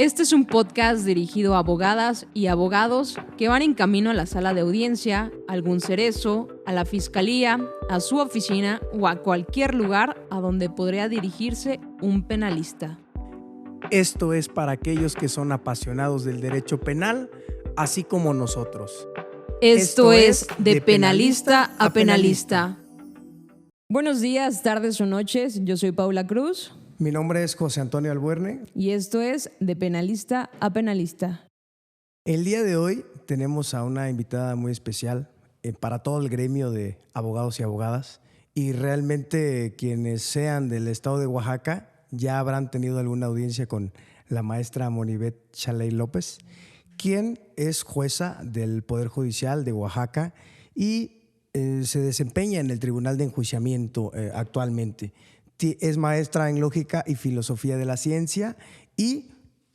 Este es un podcast dirigido a abogadas y abogados que van en camino a la sala de audiencia, a algún cerezo, a la fiscalía, a su oficina o a cualquier lugar a donde podría dirigirse un penalista. Esto es para aquellos que son apasionados del derecho penal, así como nosotros. Esto es De Penalista a Penalista. Buenos días, tardes o noches. Yo soy Paula Cruz. Mi nombre es José Antonio Albuerne. Y esto es De Penalista a Penalista. El día de hoy tenemos a una invitada muy especial para todo el gremio de abogados y abogadas. Y realmente quienes sean del estado de Oaxaca ya habrán tenido alguna audiencia con la maestra Monibet Chaley López, quien es jueza del Poder Judicial de Oaxaca y se desempeña en el Tribunal de Enjuiciamiento actualmente. Es maestra en Lógica y Filosofía de la Ciencia, y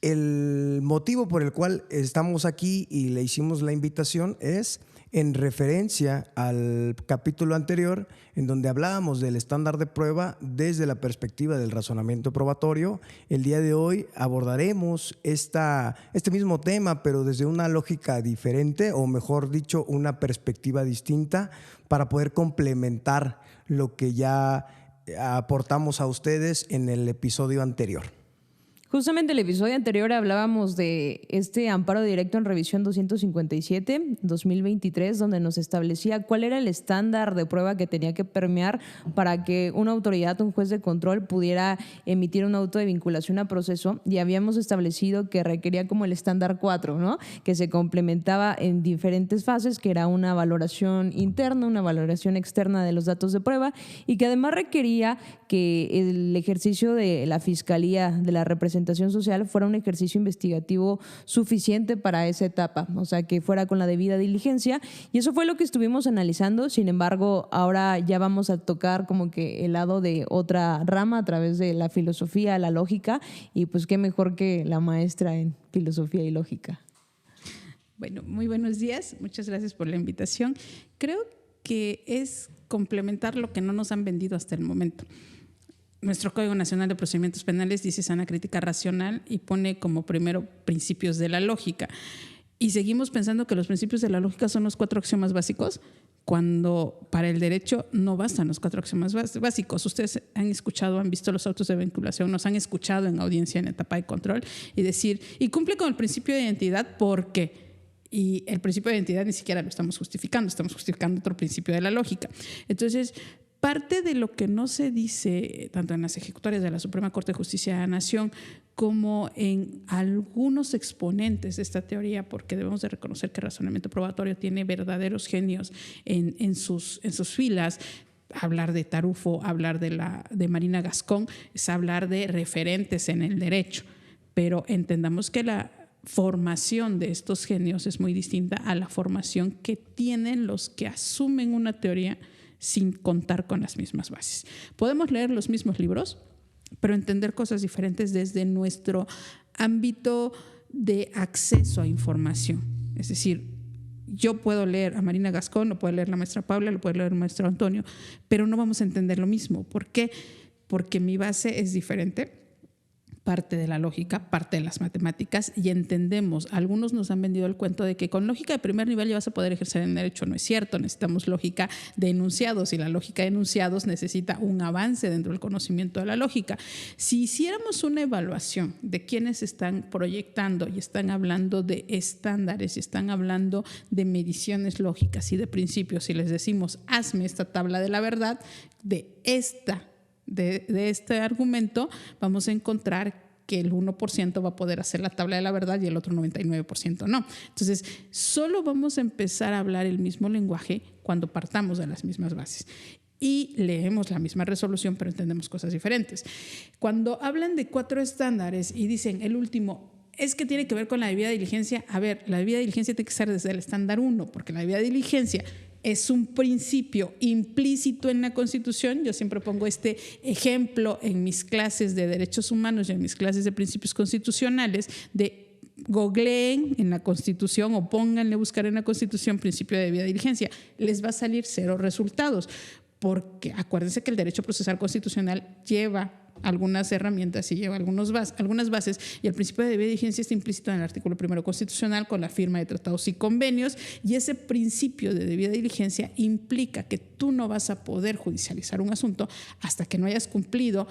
el motivo por el cual estamos aquí y le hicimos la invitación es en referencia al capítulo anterior en donde hablábamos del estándar de prueba desde la perspectiva del razonamiento probatorio. El día de hoy abordaremos este mismo tema, pero desde una lógica diferente, o mejor dicho, una perspectiva distinta, para poder complementar lo que ya aportamos a ustedes en el episodio anterior. Justamente el episodio anterior hablábamos de este amparo directo en revisión 257-2023, donde nos establecía cuál era el estándar de prueba que tenía que permear para que una autoridad, un juez de control, pudiera emitir un auto de vinculación a proceso, y habíamos establecido que requería como el estándar 4, ¿no? Que se complementaba en diferentes fases, que era una valoración interna, una valoración externa de los datos de prueba, y que además requería que el ejercicio de la Fiscalía de la Representación Social fuera un ejercicio investigativo suficiente para esa etapa, o sea, que fuera con la debida diligencia, y eso fue lo que estuvimos analizando. Sin embargo, ahora ya vamos a tocar como que el lado de otra rama a través de la filosofía, la lógica, y pues qué mejor que la maestra en filosofía y lógica. Bueno, muy buenos días, muchas gracias por la invitación. Creo que es complementar lo que no nos han vendido hasta el momento. Nuestro Código Nacional de Procedimientos Penales dice sana crítica racional y pone como primero principios de la lógica. Y seguimos pensando que los principios de la lógica son los 4 axiomas básicos, cuando para el derecho no bastan los 4 axiomas básicos. Ustedes han escuchado, han visto los autos de vinculación, nos han escuchado en audiencia en etapa de control y decir, y cumple con el principio de identidad porque... Y el principio de identidad ni siquiera lo estamos justificando otro principio de la lógica. Entonces, parte de lo que no se dice, tanto en las ejecutorias de la Suprema Corte de Justicia de la Nación como en algunos exponentes de esta teoría, porque debemos de reconocer que el razonamiento probatorio tiene verdaderos genios en sus filas. Hablar de Tarufo, hablar de Marina Gascón, es hablar de referentes en el derecho. Pero entendamos que la formación de estos genios es muy distinta a la formación que tienen los que asumen una teoría sin contar con las mismas bases. Podemos leer los mismos libros, pero entender cosas diferentes desde nuestro ámbito de acceso a información. Es decir, yo puedo leer a Marina Gascón, lo puede leer la maestra Paula, lo puede leer el maestro Antonio, pero no vamos a entender lo mismo. ¿Por qué? Porque mi base es diferente. Parte de la lógica, parte de las matemáticas, y entendemos, algunos nos han vendido el cuento de que con lógica de primer nivel ya vas a poder ejercer el derecho. No es cierto, necesitamos lógica de enunciados, y la lógica de enunciados necesita un avance dentro del conocimiento de la lógica. Si hiciéramos una evaluación de quienes están proyectando y están hablando de estándares y están hablando de mediciones lógicas y de principios, y les decimos, hazme esta tabla de la verdad de este argumento, vamos a encontrar que el 1% va a poder hacer la tabla de la verdad y el otro 99% no. Entonces, solo vamos a empezar a hablar el mismo lenguaje cuando partamos de las mismas bases. Y leemos la misma resolución, pero entendemos cosas diferentes. Cuando hablan de 4 estándares y dicen el último es que tiene que ver con la debida diligencia, a ver, la debida diligencia tiene que ser desde el estándar 1, porque la debida diligencia es un principio implícito en la Constitución. Yo siempre pongo este ejemplo en mis clases de derechos humanos y en mis clases de principios constitucionales de googleen en la Constitución o pónganle a buscar en la Constitución principio de debida diligencia. Les va a salir 0 resultados, porque acuérdense que el derecho procesal constitucional lleva algunas herramientas y lleva algunas bases, y el principio de debida diligencia está implícito en el artículo 1 constitucional con la firma de tratados y convenios, y ese principio de debida diligencia implica que tú no vas a poder judicializar un asunto hasta que no hayas cumplido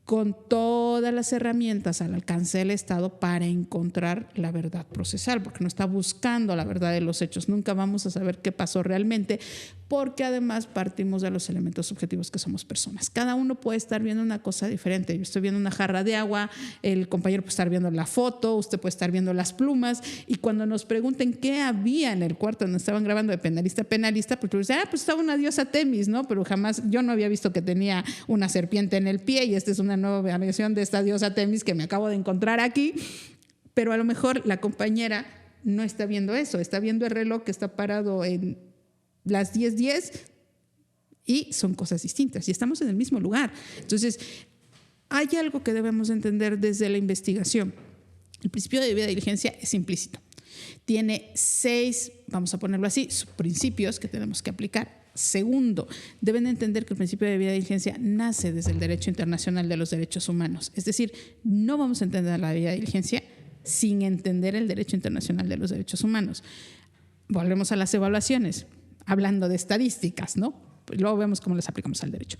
con todas las herramientas al alcance del Estado para encontrar la verdad procesal, porque no está buscando la verdad de los hechos. Nunca vamos a saber qué pasó realmente, porque además partimos de los elementos subjetivos que somos personas. Cada uno puede estar viendo una cosa diferente. Yo estoy viendo una jarra de agua, el compañero puede estar viendo la foto, usted puede estar viendo las plumas, y cuando nos pregunten qué había en el cuarto donde estaban grabando de penalista a penalista, pues tú dices, pues estaba una diosa Temis, ¿no? Pero jamás, yo no había visto que tenía una serpiente en el pie, y esta es una nueva variación de esta diosa Temis que me acabo de encontrar aquí, pero a lo mejor la compañera no está viendo eso, está viendo el reloj que está parado en las 10:10 y son cosas distintas y estamos en el mismo lugar. Entonces, hay algo que debemos entender desde la investigación. El principio de debida diligencia es implícito. Tiene 6, vamos a ponerlo así, principios que tenemos que aplicar. Segundo, deben entender que el principio de debida diligencia nace desde el derecho internacional de los derechos humanos. Es decir, no vamos a entender la debida diligencia sin entender el derecho internacional de los derechos humanos. Volvemos a las evaluaciones, hablando de estadísticas, ¿no? Pues luego vemos cómo las aplicamos al derecho.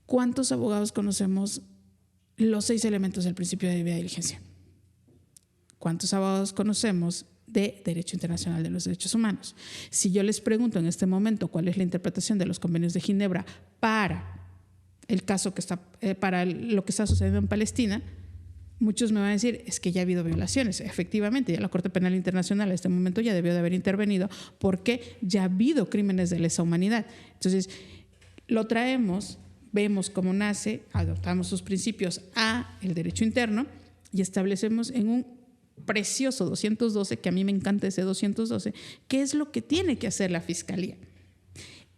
¿Cuántos abogados conocemos los 6 elementos del principio de debida diligencia? ¿Cuántos abogados conocemos de Derecho Internacional de los Derechos Humanos? Si yo les pregunto en este momento cuál es la interpretación de los convenios de Ginebra para el caso que está, para lo que está sucediendo en Palestina, muchos me van a decir, es que ya ha habido violaciones. Efectivamente, ya la Corte Penal Internacional en este momento ya debió de haber intervenido porque ya ha habido crímenes de lesa humanidad. Entonces, lo traemos, vemos cómo nace, adoptamos sus principios a el derecho interno y establecemos en un precioso 212, que a mí me encanta ese 212, qué es lo que tiene que hacer la Fiscalía.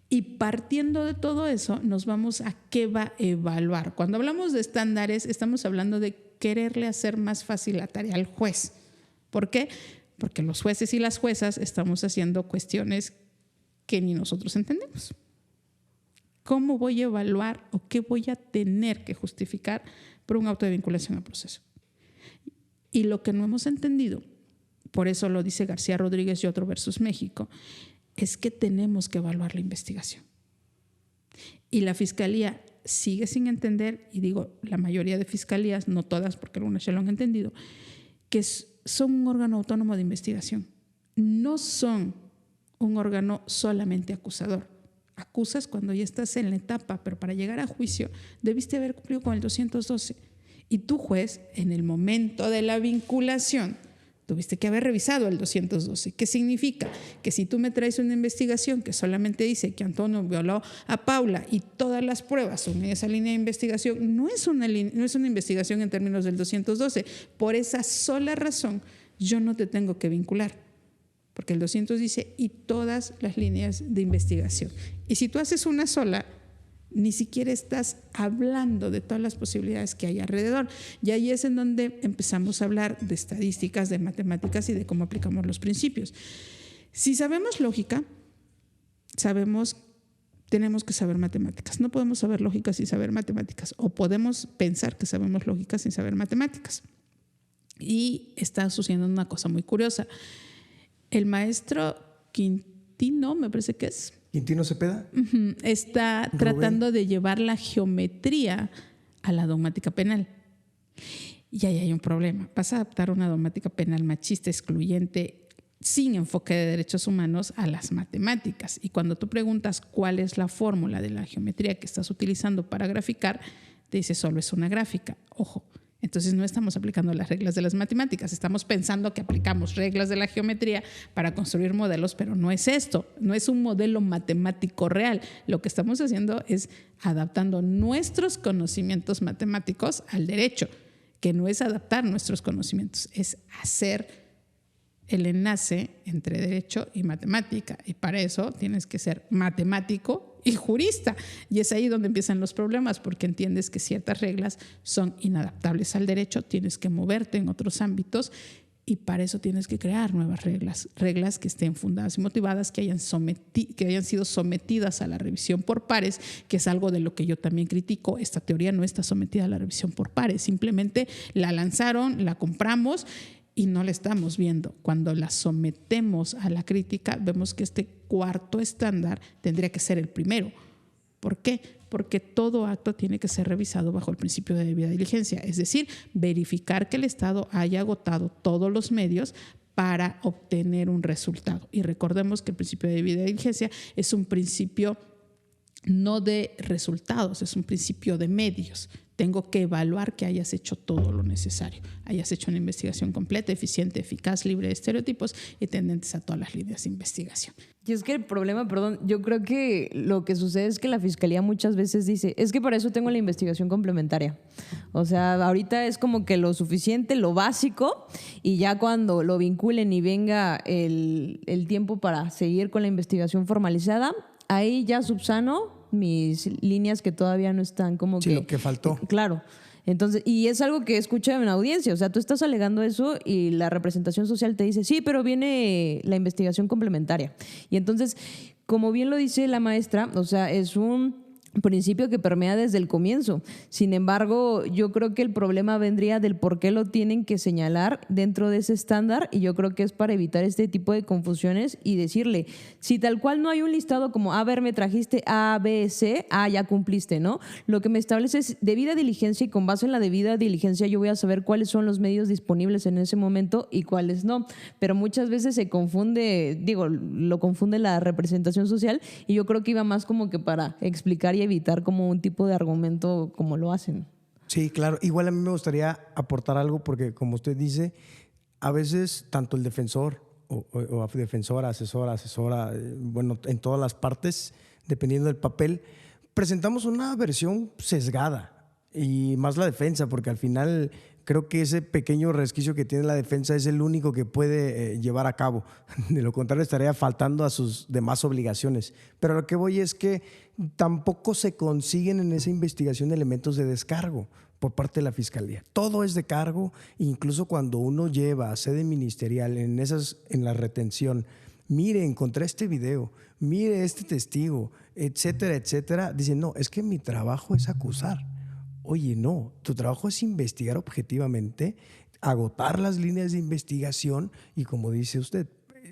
Y partiendo de todo eso, nos vamos a qué va a evaluar. Cuando hablamos de estándares, estamos hablando de quererle hacer más fácil la tarea al juez. ¿Por qué? Porque los jueces y las juezas estamos haciendo cuestiones que ni nosotros entendemos. ¿Cómo voy a evaluar o qué voy a tener que justificar por un auto de vinculación a proceso? Y lo que no hemos entendido, por eso lo dice García Rodríguez y otro versus México, es que tenemos que evaluar la investigación. Y la Fiscalía sigue sin entender, y digo la mayoría de fiscalías, no todas porque algunas ya lo han entendido, que son un órgano autónomo de investigación. No son un órgano solamente acusador. Acusas cuando ya estás en la etapa, pero para llegar a juicio debiste haber cumplido con el 212. Y tú, juez, en el momento de la vinculación, tuviste que haber revisado el 212. ¿Qué significa? Que si tú me traes una investigación que solamente dice que Antonio violó a Paula y todas las pruebas son en esa línea de investigación, no es una investigación en términos del 212. Por esa sola razón, yo no te tengo que vincular. Porque el 200 dice y todas las líneas de investigación. Y si tú haces una sola, ni siquiera estás hablando de todas las posibilidades que hay alrededor. Y ahí es en donde empezamos a hablar de estadísticas, de matemáticas y de cómo aplicamos los principios. Si sabemos lógica, tenemos que saber matemáticas. No podemos saber lógica sin saber matemáticas, o podemos pensar que sabemos lógica sin saber matemáticas. Y está sucediendo una cosa muy curiosa. El maestro Quintino, me parece que es, ¿Quintino Cepeda? Está tratando de llevar la geometría a la dogmática penal. Y ahí hay un problema. Vas a adaptar una dogmática penal machista, excluyente, sin enfoque de derechos humanos a las matemáticas. Y cuando tú preguntas cuál es la fórmula de la geometría que estás utilizando para graficar, te dice solo es una gráfica. Ojo. Entonces no estamos aplicando las reglas de las matemáticas, estamos pensando que aplicamos reglas de la geometría para construir modelos, pero no es esto, no es un modelo matemático real. Lo que estamos haciendo es adaptando nuestros conocimientos matemáticos al derecho, que no es adaptar nuestros conocimientos, es hacer el enlace entre derecho y matemática, y para eso tienes que ser matemático y jurista, y es ahí donde empiezan los problemas, porque entiendes que ciertas reglas son inadaptables al derecho, tienes que moverte en otros ámbitos Y para eso tienes que crear nuevas reglas que estén fundadas y motivadas, que hayan sido sometidas a la revisión por pares, que es algo de lo que yo también critico. Esta teoría no está sometida a la revisión por pares, simplemente la lanzaron, la compramos y no la estamos viendo. Cuando la sometemos a la crítica, vemos que este cuarto estándar tendría que ser el primero. ¿Por qué? Porque todo acto tiene que ser revisado bajo el principio de debida diligencia, es decir, verificar que el Estado haya agotado todos los medios para obtener un resultado. Y recordemos que el principio de debida diligencia es un principio no de resultados, es un principio de medios. Tengo que evaluar que hayas hecho todo lo necesario, hayas hecho una investigación completa, eficiente, eficaz, libre de estereotipos y tendentes a todas las líneas de investigación. Y es que el problema, yo creo que lo que sucede es que la Fiscalía muchas veces dice, es que para eso tengo la investigación complementaria. O sea, ahorita es como que lo suficiente, lo básico, y ya cuando lo vinculen y venga el tiempo para seguir con la investigación formalizada, ahí ya subsano mis líneas que todavía no están como sí, lo que faltó. Claro. Entonces, y es algo que escucha en la audiencia, o sea, tú estás alegando eso y la representación social te dice, sí, pero viene la investigación complementaria. Y entonces, como bien lo dice la maestra, o sea, es un principio que permea desde el comienzo. Sin embargo, yo creo que el problema vendría del por qué lo tienen que señalar dentro de ese estándar, y yo creo que es para evitar este tipo de confusiones y decirle, si tal cual no hay un listado como, a ver, me trajiste A, B, C, ya cumpliste, ¿no? Lo que me establece es debida diligencia, y con base en la debida diligencia yo voy a saber cuáles son los medios disponibles en ese momento y cuáles no. Pero muchas veces se confunde, lo confunde la representación social, y yo creo que iba más como que para explicar y evitar como un tipo de argumento como lo hacen. Sí, claro. Igual a mí me gustaría aportar algo porque, como usted dice, a veces tanto el defensor o defensora, asesora, bueno, en todas las partes, dependiendo del papel, presentamos una versión sesgada, y más la defensa, porque al final creo que ese pequeño resquicio que tiene la defensa es el único que puede llevar a cabo. De lo contrario, estaría faltando a sus demás obligaciones. Pero lo que voy es que tampoco se consiguen en esa investigación elementos de descargo por parte de la Fiscalía. Todo es de cargo, incluso cuando uno lleva a sede ministerial en la retención, mire, encontré este video, mire este testigo, etcétera, etcétera. Dicen, no, es que mi trabajo es acusar. Oye, no, tu trabajo es investigar objetivamente, agotar las líneas de investigación y, como dice usted,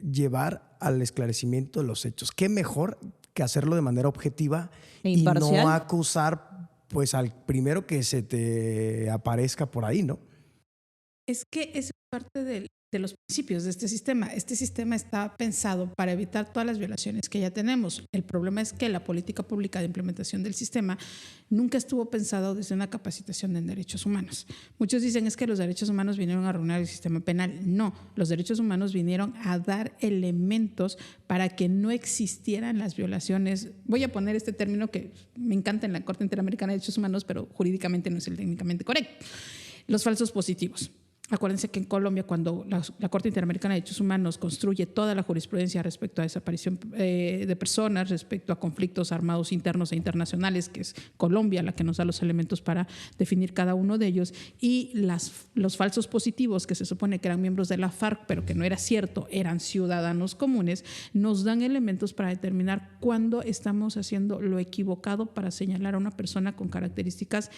llevar al esclarecimiento de los hechos. ¿Qué mejor que hacerlo de manera objetiva y no acusar pues al primero que se te aparezca por ahí, ¿no? Es que es parte de los principios de este sistema. Este sistema está pensado para evitar todas las violaciones que ya tenemos. El problema es que la política pública de implementación del sistema nunca estuvo pensado desde una capacitación en derechos humanos. Muchos dicen es que los derechos humanos vinieron a arruinar el sistema penal. No, los derechos humanos vinieron a dar elementos para que no existieran las violaciones. Voy a poner este término que me encanta en la Corte Interamericana de Derechos Humanos, pero jurídicamente no es el técnicamente correcto. Los falsos positivos. Acuérdense que en Colombia, cuando la Corte Interamericana de Derechos Humanos construye toda la jurisprudencia respecto a desaparición de personas, respecto a conflictos armados internos e internacionales, que es Colombia la que nos da los elementos para definir cada uno de ellos, y los falsos positivos, que se supone que eran miembros de la FARC, pero que no era cierto, eran ciudadanos comunes, nos dan elementos para determinar cuándo estamos haciendo lo equivocado para señalar a una persona con características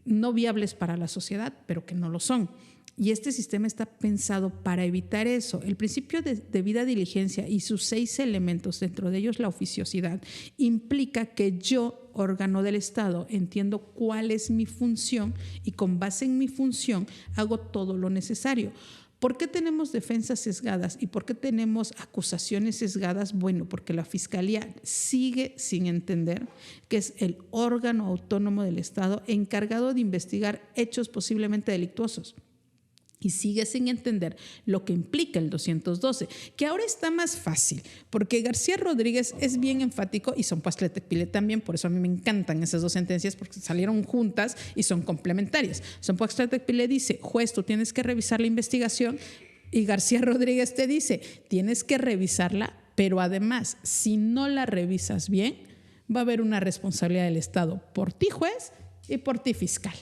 no viables para la sociedad, pero que no lo son. Y este sistema está pensado para evitar eso. El principio de debida diligencia y sus 6 elementos, dentro de ellos la oficiosidad, implica que yo, órgano del Estado, entiendo cuál es mi función y con base en mi función hago todo lo necesario. ¿Por qué tenemos defensas sesgadas y por qué tenemos acusaciones sesgadas? Bueno, porque la Fiscalía sigue sin entender que es el órgano autónomo del Estado encargado de investigar hechos posiblemente delictuosos. Y sigue sin entender lo que implica el 212, que ahora está más fácil, porque García Rodríguez es bien enfático y Sonpuastle Tecpile también, por eso a mí me encantan esas 2 sentencias, porque salieron juntas y son complementarias. Sonpuastle Tecpile dice, juez, tú tienes que revisar la investigación, y García Rodríguez te dice, tienes que revisarla, pero además, si no la revisas bien, va a haber una responsabilidad del Estado por ti, juez, y por ti, fiscal.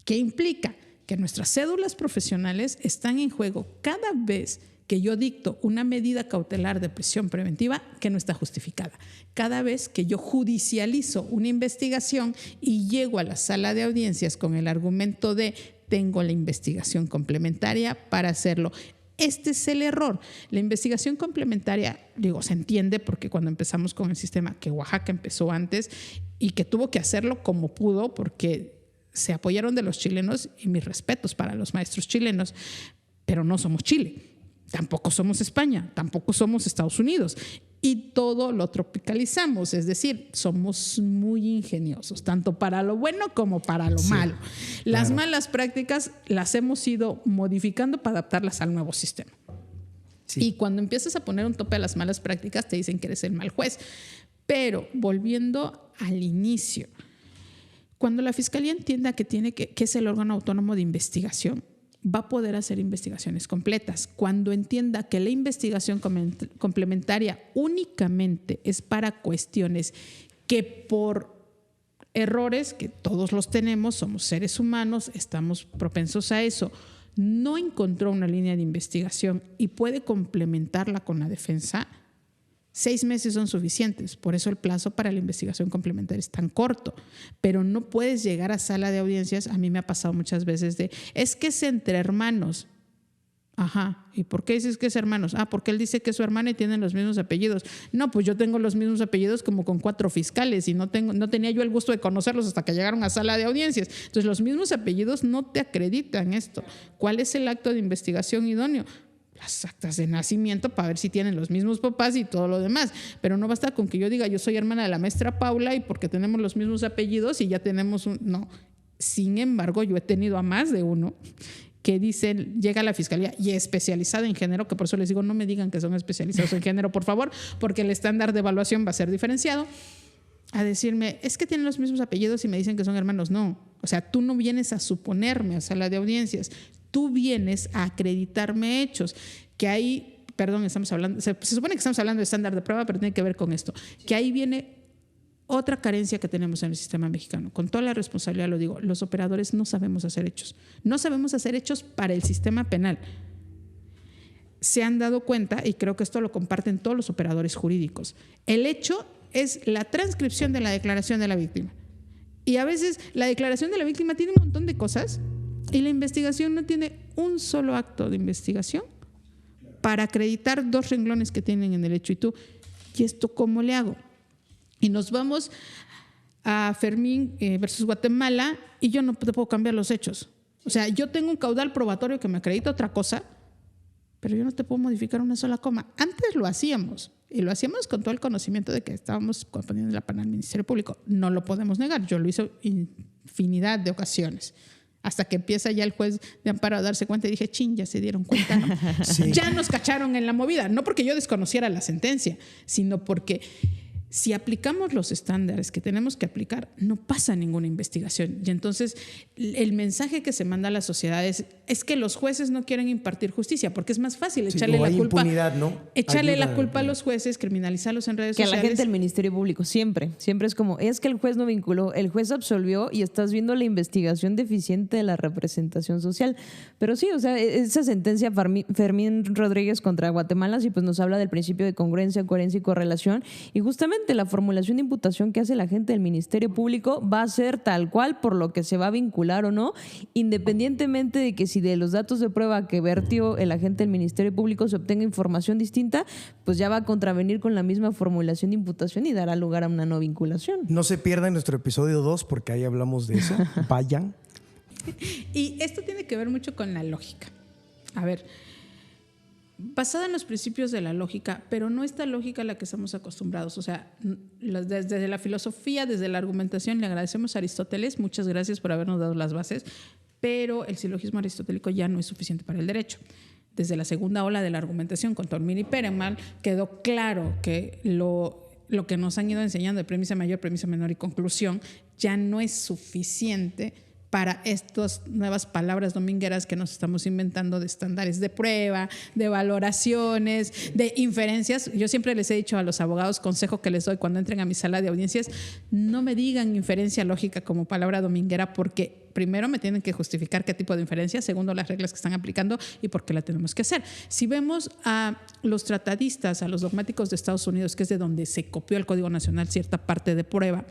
¿Qué implica? que nuestras cédulas profesionales están en juego cada vez que yo dicto una medida cautelar de prisión preventiva que no está justificada. Cada vez que yo judicializo una investigación y llego a la sala de audiencias con el argumento de tengo la investigación complementaria para hacerlo. Este es el error. La investigación complementaria, se entiende porque cuando empezamos con el sistema, que Oaxaca empezó antes y que tuvo que hacerlo como pudo porque se apoyaron de los chilenos, y mis respetos para los maestros chilenos, pero no somos Chile. Tampoco somos España, tampoco somos Estados Unidos y todo lo tropicalizamos, es decir, somos muy ingeniosos, tanto para lo bueno como para lo malo. Las malas prácticas las hemos ido modificando para adaptarlas al nuevo sistema. Sí. Y cuando empiezas a poner un tope a las malas prácticas te dicen que eres el mal juez. Pero volviendo al inicio, cuando la Fiscalía entienda que es el órgano autónomo de investigación, va a poder hacer investigaciones completas. Cuando entienda que la investigación complementaria únicamente es para cuestiones que por errores, que todos los tenemos, somos seres humanos, estamos propensos a eso, no encontró una línea de investigación y puede complementarla con la defensa, 6 meses son suficientes. Por eso el plazo para la investigación complementaria es tan corto. Pero no puedes llegar a sala de audiencias. A mí me ha pasado muchas veces es que es entre hermanos. Ajá. ¿Y por qué dices que es hermanos? Porque él dice que es su hermana y tienen los mismos apellidos. No, pues yo tengo los mismos apellidos como con 4 fiscales y no tenía yo el gusto de conocerlos hasta que llegaron a sala de audiencias. Entonces los mismos apellidos no te acreditan esto. ¿Cuál es el acto de investigación idóneo? Las actas de nacimiento para ver si tienen los mismos papás y todo lo demás, pero no basta con que yo diga yo soy hermana de la maestra Paula y porque tenemos los mismos apellidos y ya tenemos no. Sin embargo, yo he tenido a más de uno que dicen, llega a la fiscalía y especializada en género, que por eso les digo no me digan que son especializados en género, por favor, porque el estándar de evaluación va a ser diferenciado, a decirme, es que tienen los mismos apellidos y me dicen que son hermanos. No, o sea, tú no vienes a suponerme a sala de audiencias, tú vienes a acreditarme hechos, que ahí, estamos hablando, se supone que estamos hablando de estándar de prueba, pero tiene que ver con esto, que ahí viene otra carencia que tenemos en el sistema mexicano. Con toda la responsabilidad lo digo, los operadores no sabemos hacer hechos. No sabemos hacer hechos para el sistema penal. Se han dado cuenta, y creo que esto lo comparten todos los operadores jurídicos, el hecho es la transcripción de la declaración de la víctima. Y a veces la declaración de la víctima tiene un montón de cosas y la investigación no tiene un solo acto de investigación para acreditar 2 renglones que tienen en el hecho. ¿Y esto cómo le hago? Y nos vamos a Fermín versus Guatemala y yo no te puedo cambiar los hechos. O sea, yo tengo un caudal probatorio que me acredita otra cosa, pero yo no te puedo modificar una sola coma. Antes lo hacíamos, y lo hacíamos con todo el conocimiento de que estábamos poniendo la pana al Ministerio Público. No lo podemos negar, yo lo hice infinidad de ocasiones. Hasta que empieza ya el juez de amparo a darse cuenta y dije, chin, ya se dieron cuenta, ¿no? Sí. Ya nos cacharon en la movida. No porque yo desconociera la sentencia, sino porque si aplicamos los estándares que tenemos que aplicar, no pasa ninguna investigación. Y entonces el mensaje que se manda a las sociedades es que los jueces no quieren impartir justicia, porque es más fácil echarle la culpa, impunidad, ¿no? Echarle la culpa a los jueces, criminalizarlos en redes sociales. Que a la gente del Ministerio Público, siempre es como, es que el juez no vinculó, el juez absolvió y estás viendo la investigación deficiente de la representación social. Pero sí, o sea, esa sentencia Fermín Rodríguez contra Guatemala sí pues nos habla del principio de congruencia, coherencia y correlación, y justamente la formulación de imputación que hace la gente del Ministerio Público va a ser tal cual por lo que se va a vincular o no, independientemente de que si de los datos de prueba que vertió el agente del Ministerio Público se obtenga información distinta, pues ya va a contravenir con la misma formulación de imputación y dará lugar a una no vinculación. No se pierdan nuestro episodio 2 porque ahí hablamos de eso. Vayan. Y esto tiene que ver mucho con la lógica. A ver, basada en los principios de la lógica, pero no esta lógica a la que estamos acostumbrados. O sea, desde la filosofía, desde la argumentación, le agradecemos a Aristóteles, muchas gracias por habernos dado las bases, pero el silogismo aristotélico ya no es suficiente para el derecho. Desde la segunda ola de la argumentación con Tormir y Perenmal quedó claro que lo que nos han ido enseñando de premisa mayor, premisa menor y conclusión ya no es suficiente para estas nuevas palabras domingueras que nos estamos inventando de estándares de prueba, de valoraciones, de inferencias. Yo siempre les he dicho a los abogados, consejo que les doy cuando entren a mi sala de audiencias, no me digan inferencia lógica como palabra dominguera, porque primero me tienen que justificar qué tipo de inferencia, segundo las reglas que están aplicando y por qué la tenemos que hacer. Si vemos a los tratadistas, a los dogmáticos de Estados Unidos, que es de donde se copió el Código Nacional cierta parte de prueba,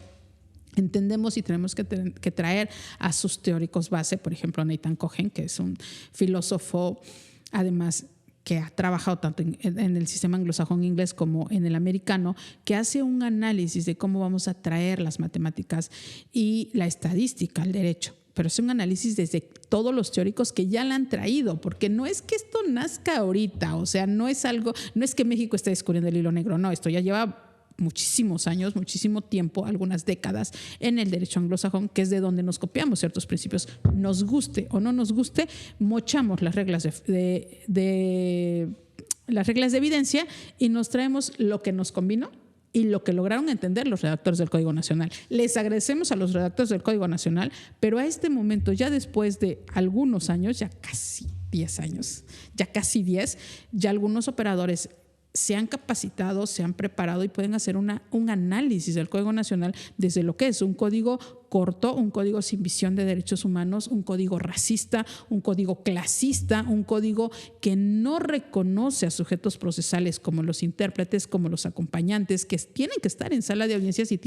entendemos y tenemos que traer a sus teóricos base, por ejemplo, Nathan Cohen, que es un filósofo, además, que ha trabajado tanto en el sistema anglosajón inglés como en el americano, que hace un análisis de cómo vamos a traer las matemáticas y la estadística al derecho. Pero es un análisis desde todos los teóricos que ya la han traído, porque no es que esto nazca ahorita, o sea, no es que México esté descubriendo el hilo negro, no, esto ya lleva muchísimos años, muchísimo tiempo, algunas décadas en el derecho anglosajón, que es de donde nos copiamos ciertos principios. Nos guste o no nos guste, mochamos las reglas las reglas de evidencia y nos traemos lo que nos convino y lo que lograron entender los redactores del Código Nacional. Les agradecemos a los redactores del Código Nacional, pero a este momento, ya después de algunos años, ya casi 10 años, ya algunos operadores se han capacitado, se han preparado y pueden hacer un análisis del Código Nacional desde lo que es un código corto, un código sin visión de derechos humanos, un código racista, un código clasista, un código que no reconoce a sujetos procesales como los intérpretes, como los acompañantes, que tienen que estar en sala de audiencias y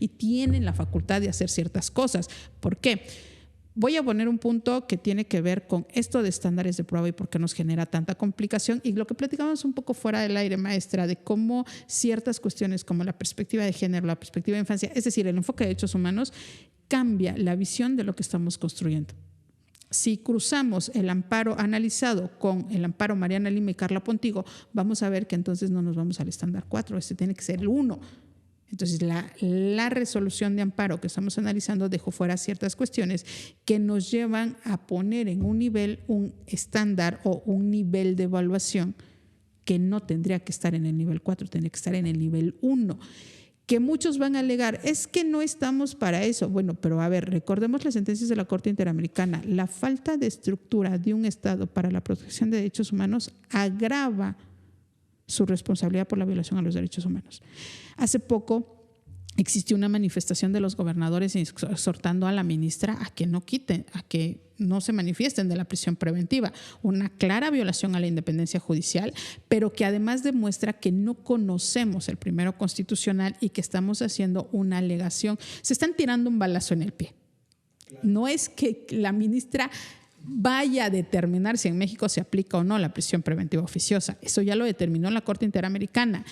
tienen la facultad de hacer ciertas cosas. ¿Por qué? Voy a poner un punto que tiene que ver con esto de estándares de prueba y por qué nos genera tanta complicación, y lo que platicamos un poco fuera del aire, maestra, de cómo ciertas cuestiones como la perspectiva de género, la perspectiva de infancia, es decir, el enfoque de derechos humanos, cambia la visión de lo que estamos construyendo. Si cruzamos el amparo analizado con el amparo Mariana Lima y Carla Pontigo, vamos a ver que entonces no nos vamos al estándar 4, este tiene que ser el 1. Entonces, la resolución de amparo que estamos analizando dejó fuera ciertas cuestiones que nos llevan a poner en un nivel, un estándar o un nivel de evaluación que no tendría que estar en el nivel 4, tendría que estar en el nivel 1. Que muchos van a alegar, es que no estamos para eso. Bueno, pero a ver, recordemos las sentencias de la Corte Interamericana. La falta de estructura de un Estado para la protección de derechos humanos agrava su responsabilidad por la violación a los derechos humanos. Hace poco existió una manifestación de los gobernadores exhortando a la ministra a que no quiten, a que no se manifiesten de la prisión preventiva. Una clara violación a la independencia judicial, pero que además demuestra que no conocemos el primero constitucional y que estamos haciendo una alegación. Se están tirando un balazo en el pie. No es que la ministra vaya a determinar si en México se aplica o no la prisión preventiva oficiosa. Eso ya lo determinó la Corte Interamericana.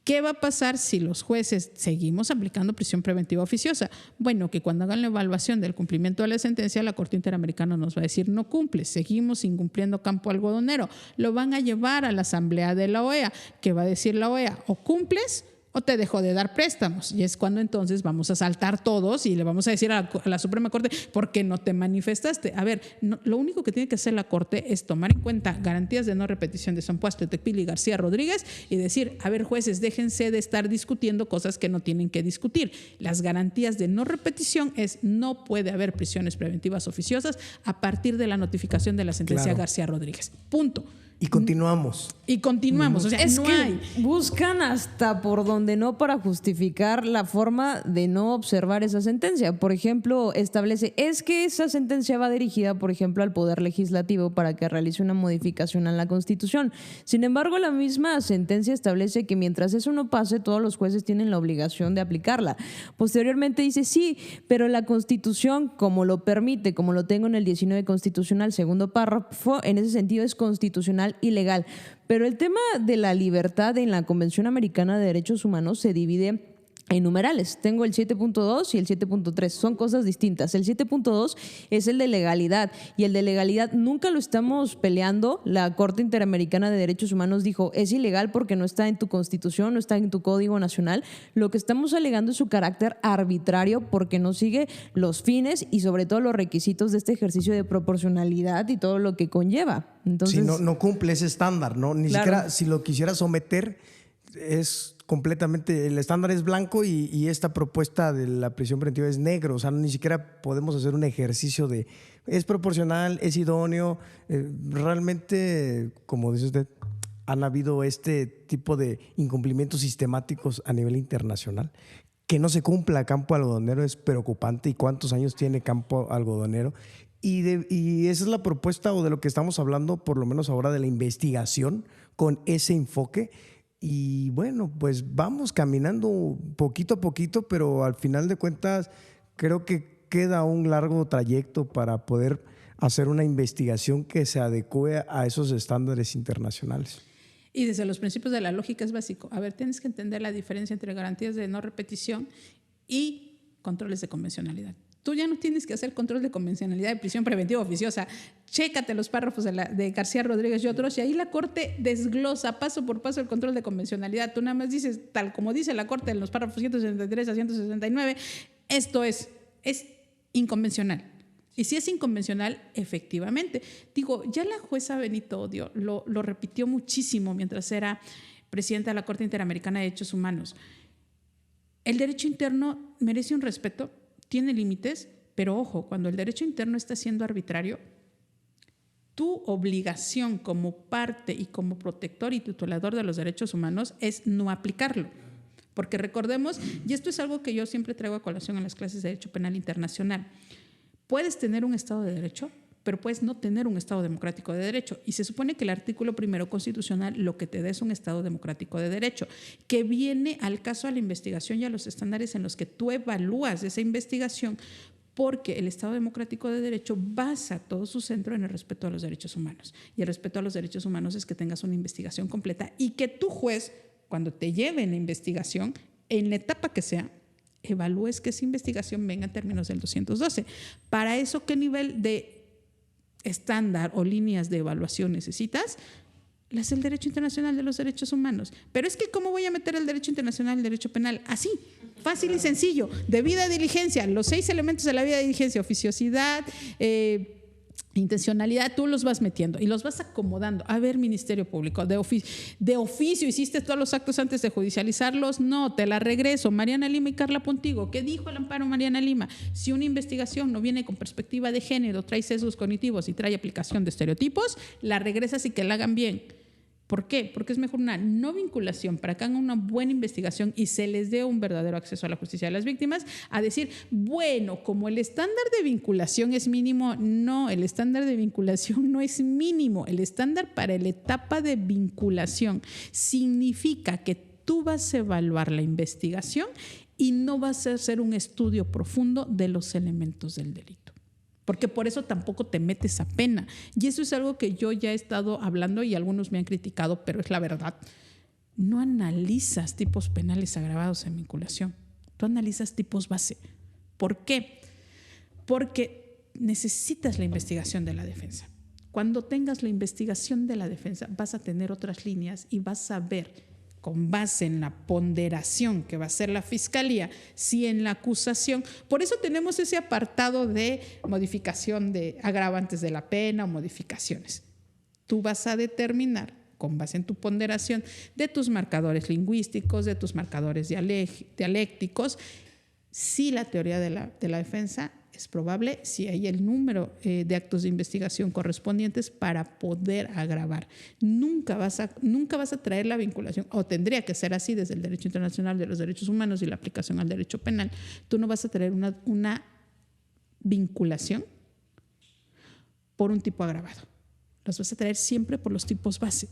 ¿Qué va a pasar si los jueces seguimos aplicando prisión preventiva oficiosa? Bueno, que cuando hagan la evaluación del cumplimiento de la sentencia, la Corte Interamericana nos va a decir no cumple, seguimos incumpliendo campo algodonero. Lo van a llevar a la Asamblea de la OEA. ¿Qué va a decir la OEA? O cumples o te dejó de dar préstamos. Y es cuando entonces vamos a saltar todos y le vamos a decir a la Suprema Corte, ¿por qué no te manifestaste? A ver, lo único que tiene que hacer la Corte es tomar en cuenta garantías de no repetición de Son Puasto, Tecpili y García Rodríguez y decir, a ver, jueces, déjense de estar discutiendo cosas que no tienen que discutir. Las garantías de no repetición es no puede haber prisiones preventivas oficiosas a partir de la notificación de la sentencia García Rodríguez. Punto. Y continuamos. O sea, es no que hay. Buscan hasta por donde no para justificar la forma de no observar esa sentencia. Por ejemplo, establece, es que esa sentencia va dirigida, por ejemplo, al Poder Legislativo para que realice una modificación a la Constitución. Sin embargo, la misma sentencia establece que mientras eso no pase, todos los jueces tienen la obligación de aplicarla. Posteriormente dice, sí, pero la Constitución, como lo permite, como lo tengo en el 19 constitucional, segundo párrafo, en ese sentido es constitucional y legal. Pero el tema de la libertad en la Convención Americana de Derechos Humanos se divide en numerales. Tengo el 7.2 y el 7.3. Son cosas distintas. El 7.2 es el de legalidad y el de legalidad nunca lo estamos peleando. La Corte Interamericana de Derechos Humanos dijo es ilegal porque no está en tu Constitución, no está en tu Código Nacional. Lo que estamos alegando es su carácter arbitrario porque no sigue los fines y sobre todo los requisitos de este ejercicio de proporcionalidad y todo lo que conlleva. Entonces, si no cumple ese estándar, ¿no? Ni siquiera si lo quisiera someter es completamente, el estándar es blanco y esta propuesta de la prisión preventiva es negro. O sea, ni siquiera podemos hacer un ejercicio de es proporcional, es idóneo. Realmente, como dice usted, han habido este tipo de incumplimientos sistemáticos a nivel internacional. Que no se cumpla campo algodonero es preocupante. ¿Y cuántos años tiene campo algodonero? Y esa es la propuesta o de lo que estamos hablando, por lo menos ahora, de la investigación con ese enfoque. Y bueno, pues vamos caminando poquito a poquito, pero al final de cuentas creo que queda un largo trayecto para poder hacer una investigación que se adecue a esos estándares internacionales. Y desde los principios de la lógica es básico. A ver, tienes que entender la diferencia entre garantías de no repetición y controles de convencionalidad. Tú ya no tienes que hacer control de convencionalidad de prisión preventiva oficiosa. Chécate los párrafos de García Rodríguez y otros, y ahí la Corte desglosa paso por paso el control de convencionalidad. Tú nada más dices, tal como dice la Corte en los párrafos 163 a 169, esto es inconvencional. Y si es inconvencional, efectivamente. Digo, ya la jueza Benito Odio lo repitió muchísimo mientras era presidenta de la Corte Interamericana de Derechos Humanos. El derecho interno merece un respeto, tiene límites, pero ojo, cuando el derecho interno está siendo arbitrario, tu obligación como parte y como protector y tutelador de los derechos humanos es no aplicarlo. Porque recordemos, y esto es algo que yo siempre traigo a colación en las clases de Derecho Penal Internacional, puedes tener un Estado de Derecho, pero puedes no tener un Estado democrático de derecho. Y se supone que el artículo 1 constitucional lo que te da es un Estado democrático de derecho, que viene al caso a la investigación y a los estándares en los que tú evalúas esa investigación, porque el Estado democrático de derecho basa todo su centro en el respeto a los derechos humanos. Y el respeto a los derechos humanos es que tengas una investigación completa y que tu juez, cuando te lleve en la investigación, en la etapa que sea, evalúes que esa investigación venga en términos del 212. Para eso, ¿qué nivel de estándar o líneas de evaluación necesitas? Las del derecho internacional de los derechos humanos. Pero es que ¿cómo voy a meter el derecho internacional el derecho penal? Así, fácil y sencillo, debida diligencia, los 6 elementos de la debida diligencia: oficiosidad, intencionalidad, tú los vas metiendo y los vas acomodando. A ver, Ministerio Público, de oficio hiciste todos los actos antes de judicializarlos, no, te la regreso. Mariana Lima y Carla Pontigo, ¿qué dijo el amparo Mariana Lima? Si una investigación no viene con perspectiva de género, trae sesgos cognitivos y trae aplicación de estereotipos, la regresas y que la hagan bien. ¿Por qué? Porque es mejor una no vinculación para que hagan una buena investigación y se les dé un verdadero acceso a la justicia de las víctimas, a decir, bueno, como el estándar de vinculación es mínimo, no, el estándar de vinculación no es mínimo. El estándar para la etapa de vinculación significa que tú vas a evaluar la investigación y no vas a hacer un estudio profundo de los elementos del delito. Porque por eso tampoco te metes a pena. Y eso es algo que yo ya he estado hablando y algunos me han criticado, pero es la verdad. No analizas tipos penales agravados en vinculación. Tú analizas tipos base. ¿Por qué? Porque necesitas la investigación de la defensa. Cuando tengas la investigación de la defensa, vas a tener otras líneas y vas a ver, con base en la ponderación que va a hacer la Fiscalía, si en la acusación, por eso tenemos ese apartado de modificación de agravantes de la pena o modificaciones. Tú vas a determinar, con base en tu ponderación de tus marcadores lingüísticos, de tus marcadores dialécticos, si la teoría de la defensa es probable, si hay el número de actos de investigación correspondientes para poder agravar. Nunca vas a traer la vinculación, o tendría que ser así desde el derecho internacional de los derechos humanos y la aplicación al derecho penal. Tú no vas a traer una vinculación por un tipo agravado. Las vas a traer siempre por los tipos base.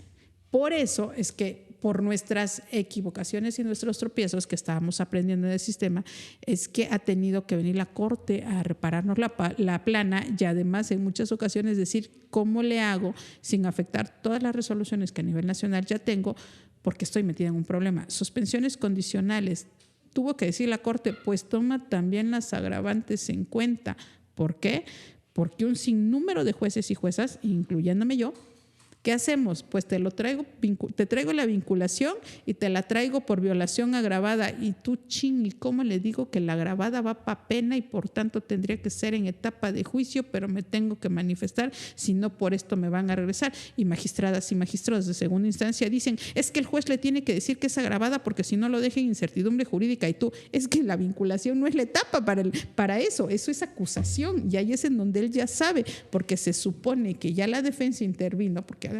Por eso es que por nuestras equivocaciones y nuestros tropiezos que estábamos aprendiendo del sistema, es que ha tenido que venir la Corte a repararnos la plana y además en muchas ocasiones decir cómo le hago sin afectar todas las resoluciones que a nivel nacional ya tengo porque estoy metida en un problema. Suspensiones condicionales. Tuvo que decir la Corte, pues toma también las agravantes en cuenta. ¿Por qué? Porque un sinnúmero de jueces y juezas, incluyéndome yo, ¿Qué hacemos? Pues te traigo la vinculación y te la traigo por violación agravada. Y tú, ¿y cómo le digo que la agravada va para pena y por tanto tendría que ser en etapa de juicio, pero me tengo que manifestar, si no por esto me van a regresar? Y magistradas y magistrados de segunda instancia dicen, es que el juez le tiene que decir que es agravada porque si no lo deja en incertidumbre jurídica. Y tú, es que la vinculación no es la etapa para eso es acusación. Y ahí es en donde él ya sabe, porque se supone que ya la defensa intervino, porque además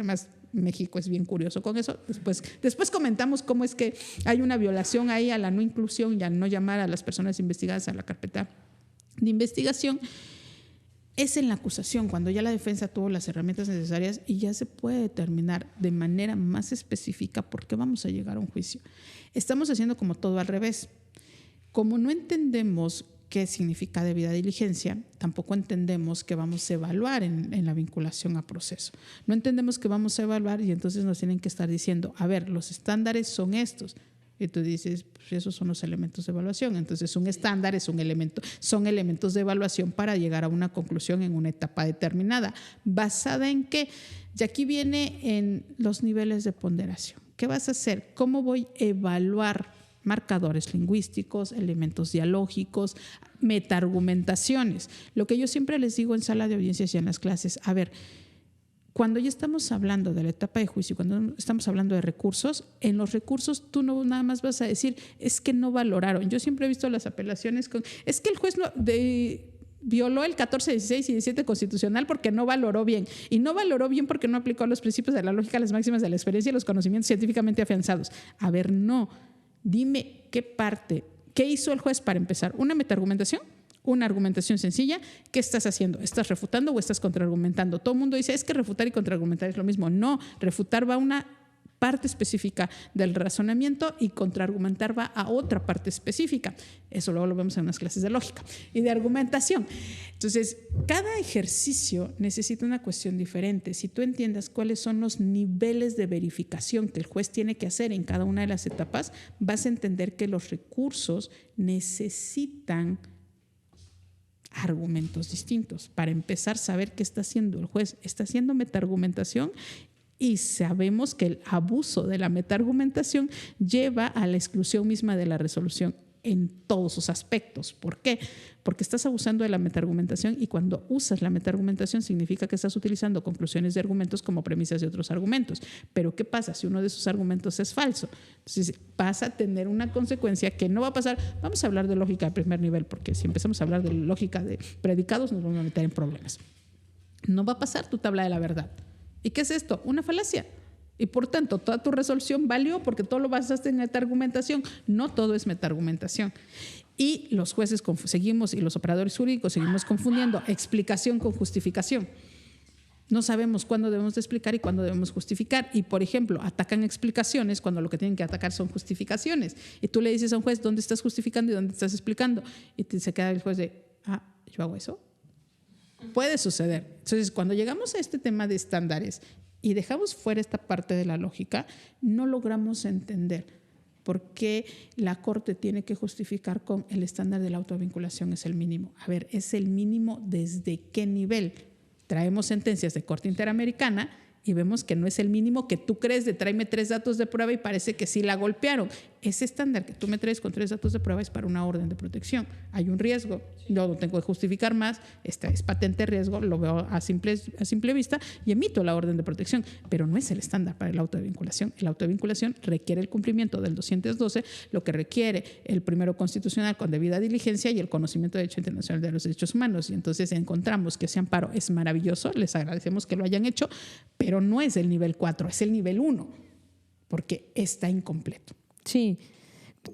México es bien curioso con eso. Después comentamos cómo es que hay una violación ahí a la no inclusión y a no llamar a las personas investigadas a la carpeta de investigación. Es en la acusación, cuando ya la defensa tuvo las herramientas necesarias y ya se puede determinar de manera más específica por qué vamos a llegar a un juicio. Estamos haciendo como todo al revés. Como no entendemos qué significa debida diligencia, tampoco entendemos que vamos a evaluar en la vinculación a proceso. No entendemos que vamos a evaluar y entonces nos tienen que estar diciendo, a ver, los estándares son estos. Y tú dices, pues esos son los elementos de evaluación. Entonces, un estándar es un elemento, son elementos de evaluación para llegar a una conclusión en una etapa determinada. ¿Basada en qué? Y aquí viene en los niveles de ponderación. ¿Qué vas a hacer? ¿Cómo voy a evaluar marcadores lingüísticos, elementos dialógicos, metaargumentaciones? Lo que yo siempre les digo en sala de audiencias y en las clases, a ver, cuando ya estamos hablando de la etapa de juicio, cuando estamos hablando de recursos, en los recursos tú no nada más vas a decir, es que no valoraron. Yo siempre he visto las apelaciones con, es que el juez violó el 14, 16 y 17 constitucional porque no valoró bien. Y no valoró bien porque no aplicó los principios de la lógica, las máximas de la experiencia y los conocimientos científicamente afianzados. A ver, no. Dime qué hizo el juez para empezar. ¿Una metaargumentación? Una argumentación sencilla. ¿Qué estás haciendo? ¿Estás refutando o estás contraargumentando? Todo el mundo dice, es que refutar y contraargumentar es lo mismo. No, refutar va a una parte específica del razonamiento y contraargumentar va a otra parte específica. Eso luego lo vemos en unas clases de lógica y de argumentación. Entonces, cada ejercicio necesita una cuestión diferente. Si tú entiendas cuáles son los niveles de verificación que el juez tiene que hacer en cada una de las etapas, vas a entender que los recursos necesitan argumentos distintos. Para empezar, saber qué está haciendo el juez. ¿Está haciendo metaargumentación? Y sabemos que el abuso de la metaargumentación lleva a la exclusión misma de la resolución en todos sus aspectos. ¿Por qué? Porque estás abusando de la metaargumentación y cuando usas la metaargumentación significa que estás utilizando conclusiones de argumentos como premisas de otros argumentos. Pero ¿qué pasa si uno de esos argumentos es falso? Entonces vas a tener una consecuencia que no va a pasar. Vamos a hablar de lógica de primer nivel porque si empezamos a hablar de lógica de predicados nos vamos a meter en problemas. No va a pasar tu tabla de la verdad. ¿Y qué es esto? Una falacia. Y por tanto, toda tu resolución valió porque todo lo basaste en metaargumentación. No todo es metaargumentación. Y los jueces seguimos y los operadores jurídicos seguimos confundiendo explicación con justificación. No sabemos cuándo debemos de explicar y cuándo debemos justificar. Y, por ejemplo, atacan explicaciones cuando lo que tienen que atacar son justificaciones. Y tú le dices a un juez, ¿dónde estás justificando y dónde estás explicando? Y se queda el juez de, ¿yo hago eso? Puede suceder. Entonces, cuando llegamos a este tema de estándares y dejamos fuera esta parte de la lógica, no logramos entender por qué la Corte tiene que justificar con el estándar de la autovinculación es el mínimo. A ver, ¿es el mínimo desde qué nivel? Traemos sentencias de Corte Interamericana y vemos que no es el mínimo que tú crees de tráeme 3 datos de prueba y parece que sí la golpearon. Ese estándar que tú me traes con 3 datos de prueba es para una orden de protección. Hay un riesgo, yo no tengo que justificar más, es patente riesgo, lo veo a simple vista y emito la orden de protección, pero no es el estándar para el auto de vinculación. El auto de vinculación requiere el cumplimiento del 212, lo que requiere el primero constitucional con debida diligencia y el conocimiento del derecho internacional de los derechos humanos. Y entonces encontramos que ese amparo es maravilloso, les agradecemos que lo hayan hecho, pero no es el nivel 4, es el nivel 1, porque está incompleto. Sí.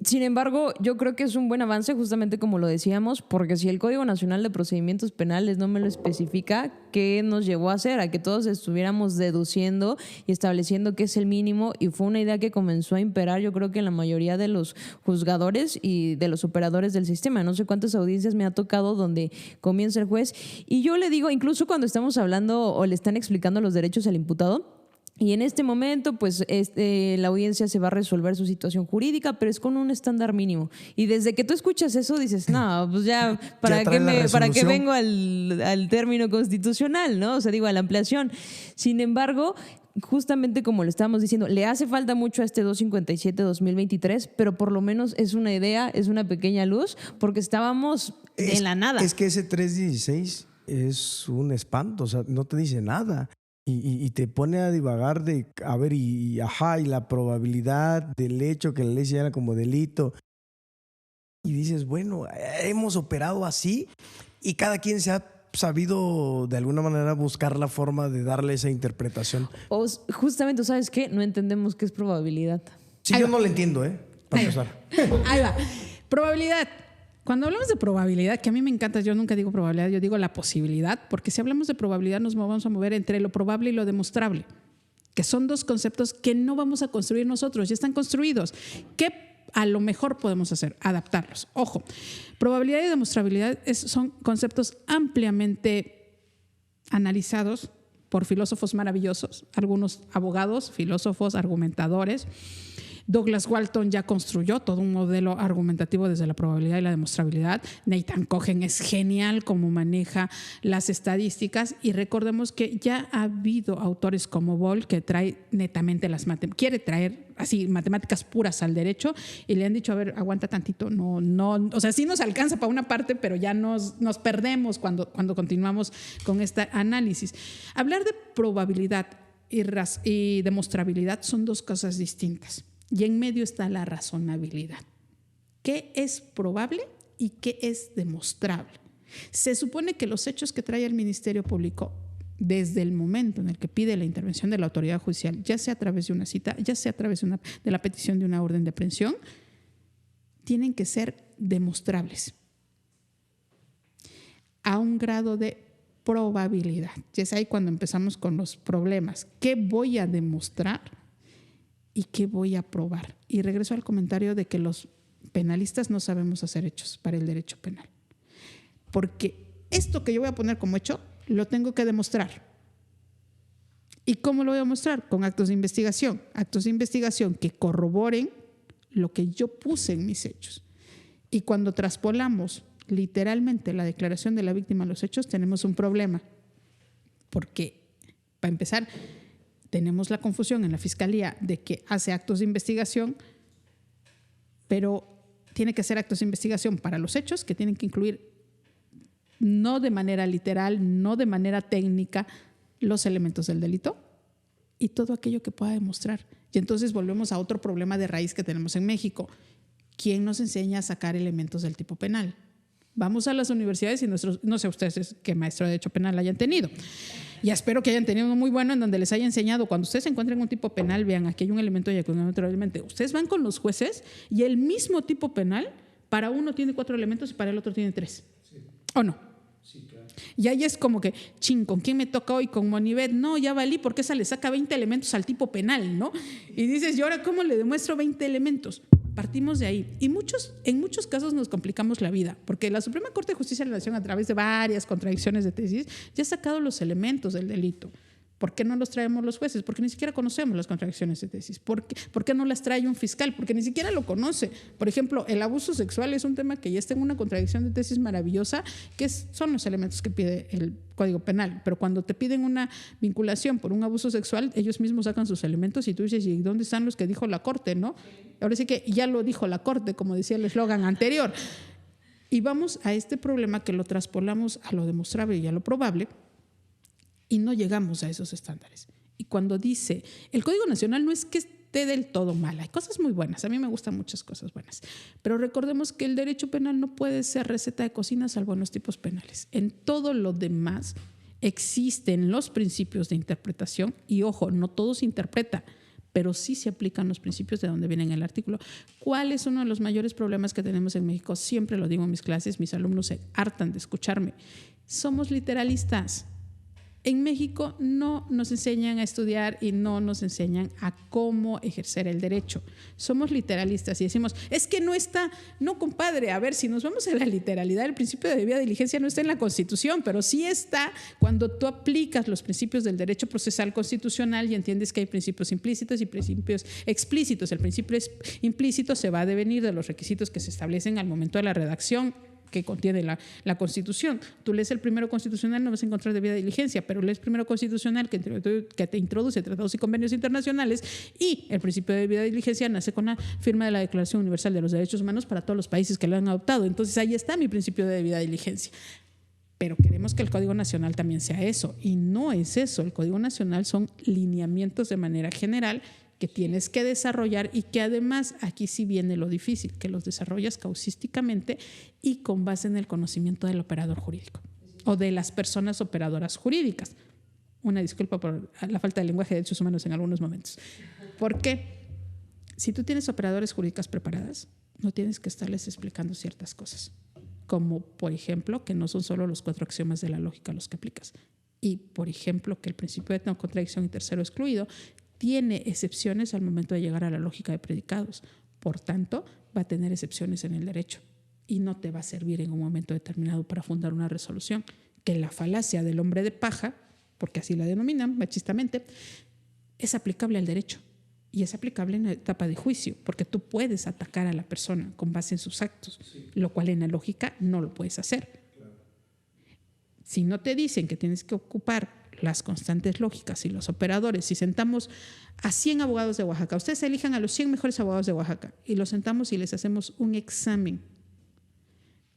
Sin embargo, yo creo que es un buen avance, justamente como lo decíamos, porque si el Código Nacional de Procedimientos Penales no me lo especifica, ¿qué nos llevó a hacer? A que todos estuviéramos deduciendo y estableciendo qué es el mínimo, y fue una idea que comenzó a imperar, yo creo que en la mayoría de los juzgadores y de los operadores del sistema. No sé cuántas audiencias me ha tocado donde comienza el juez, y yo le digo, incluso cuando estamos hablando o le están explicando los derechos al imputado, y en este momento, pues, la audiencia se va a resolver su situación jurídica, pero es con un estándar mínimo. Y desde que tú escuchas eso, dices, no, pues ya, ¿para qué vengo al término constitucional, no? O sea, digo, a la ampliación. Sin embargo, justamente como lo estábamos diciendo, le hace falta mucho a este 257-2023, pero por lo menos es una idea, es una pequeña luz, porque estábamos en la nada. Es que ese 316 es un espanto, o sea, no te dice nada. Y te pone a divagar de, a ver, y la probabilidad del hecho que la ley señala como delito. Y dices, bueno, hemos operado así y cada quien se ha sabido de alguna manera buscar la forma de darle esa interpretación. Justamente, ¿sabes qué? No entendemos qué es probabilidad. Sí, yo no lo entiendo, para empezar. Ahí va. Probabilidad. Cuando hablamos de probabilidad, que a mí me encanta, yo nunca digo probabilidad, yo digo la posibilidad, porque si hablamos de probabilidad nos vamos a mover entre lo probable y lo demostrable, que son dos conceptos que no vamos a construir nosotros, ya están construidos. ¿Qué a lo mejor podemos hacer? Adaptarlos. Ojo, probabilidad y demostrabilidad son conceptos ampliamente analizados por filósofos maravillosos, algunos abogados, filósofos, argumentadores. Douglas Walton ya construyó todo un modelo argumentativo desde la probabilidad y la demostrabilidad. Nathan Cohen es genial como maneja las estadísticas, y recordemos que ya ha habido autores como Boll que trae netamente quiere traer así matemáticas puras al derecho, y le han dicho, a ver, aguanta tantito, no, o sea, sí nos alcanza para una parte, pero ya nos perdemos cuando continuamos con este análisis. Hablar de probabilidad y demostrabilidad son dos cosas distintas. Y en medio está la razonabilidad. ¿Qué es probable y qué es demostrable? Se supone que los hechos que trae el Ministerio Público desde el momento en el que pide la intervención de la autoridad judicial, ya sea a través de una cita, ya sea a través de la petición de una orden de aprehensión, tienen que ser demostrables a un grado de probabilidad. Y es ahí cuando empezamos con los problemas. ¿Qué voy a demostrar y qué voy a probar? Y regreso al comentario de que los penalistas no sabemos hacer hechos para el derecho penal. Porque esto que yo voy a poner como hecho, lo tengo que demostrar. ¿Y cómo lo voy a demostrar? Con actos de investigación. Actos de investigación que corroboren lo que yo puse en mis hechos. Y cuando traspolamos literalmente la declaración de la víctima a los hechos, tenemos un problema. Porque, para empezar, tenemos la confusión en la Fiscalía de que hace actos de investigación, pero tiene que hacer actos de investigación para los hechos que tienen que incluir, no de manera literal, no de manera técnica, los elementos del delito y todo aquello que pueda demostrar. Y entonces volvemos a otro problema de raíz que tenemos en México. ¿Quién nos enseña a sacar elementos del tipo penal? Vamos a las universidades y no sé ustedes qué maestro de derecho penal hayan tenido. Y espero que hayan tenido uno muy bueno en donde les haya enseñado, cuando ustedes encuentren un tipo penal, vean, aquí hay un elemento y aquí hay otro elemento. Ustedes van con los jueces y el mismo tipo penal, para uno tiene 4 elementos y para el otro tiene 3. Sí. ¿O no? Sí, claro. Y ahí es como que, ¿con quién me toca hoy? ¿Con Monibet? No, ya valí, porque esa le saca 20 elementos al tipo penal, ¿no? Y dices, ¿y ahora cómo le demuestro 20 elementos? Partimos de ahí. Y en muchos casos nos complicamos la vida, porque la Suprema Corte de Justicia de la Nación, a través de varias contradicciones de tesis, ya ha sacado los elementos del delito. ¿Por qué no los traemos los jueces? Porque ni siquiera conocemos las contradicciones de tesis. ¿Por qué no las trae un fiscal? Porque ni siquiera lo conoce. Por ejemplo, el abuso sexual es un tema que ya está en una contradicción de tesis maravillosa, que son los elementos que pide el Código Penal. Pero cuando te piden una vinculación por un abuso sexual, ellos mismos sacan sus elementos y tú dices, ¿y dónde están los que dijo la Corte? ¿No? Ahora sí que ya lo dijo la Corte, como decía el eslogan anterior. Y vamos a este problema que lo traspolamos a lo demostrable y a lo probable, y no llegamos a esos estándares. Y cuando dice, el Código Nacional no es que esté del todo mal, hay cosas muy buenas, a mí me gustan muchas cosas buenas, pero recordemos que el derecho penal no puede ser receta de cocina salvo en los tipos penales. En todo lo demás existen los principios de interpretación y, ojo, no todo se interpreta, pero sí se aplican los principios de donde viene en el artículo. ¿Cuál es uno de los mayores problemas que tenemos en México? Siempre lo digo en mis clases, mis alumnos se hartan de escucharme. Somos literalistas. En México no nos enseñan a estudiar y no nos enseñan a cómo ejercer el derecho. Somos literalistas y decimos, es que no está, no compadre, a ver, si nos vamos a la literalidad, el principio de debida diligencia no está en la Constitución, pero sí está cuando tú aplicas los principios del derecho procesal constitucional y entiendes que hay principios implícitos y principios explícitos. El principio implícito se va a devenir de los requisitos que se establecen al momento de la redacción que contiene la Constitución. Tú lees el primero constitucional, no vas a encontrar debida diligencia, pero lees primero constitucional que te introduce tratados y convenios internacionales, y el principio de debida diligencia nace con la firma de la Declaración Universal de los Derechos Humanos para todos los países que lo han adoptado. Entonces ahí está mi principio de debida diligencia. Pero queremos que el Código Nacional también sea eso, y no es eso. El Código Nacional son lineamientos de manera general que tienes que desarrollar, y que además aquí sí viene lo difícil, que los desarrollas causísticamente y con base en el conocimiento del operador jurídico o de las personas operadoras jurídicas. Una disculpa por la falta de lenguaje de derechos humanos en algunos momentos. Porque si tú tienes operadoras jurídicas preparadas, no tienes que estarles explicando ciertas cosas, como por ejemplo que no son solo los 4 axiomas de la lógica los que aplicas, y por ejemplo que el principio de no contradicción y tercero excluido tiene excepciones al momento de llegar a la lógica de predicados. Por tanto, va a tener excepciones en el derecho y no te va a servir en un momento determinado para fundar una resolución. Que la falacia del hombre de paja, porque así la denominan machistamente, es aplicable al derecho, y es aplicable en la etapa de juicio, porque tú puedes atacar a la persona con base en sus actos, lo cual en la lógica no lo puedes hacer. Si no te dicen que tienes que ocupar las constantes lógicas y los operadores, si sentamos a 100 abogados de Oaxaca, ustedes elijan a los 100 mejores abogados de Oaxaca y los sentamos y les hacemos un examen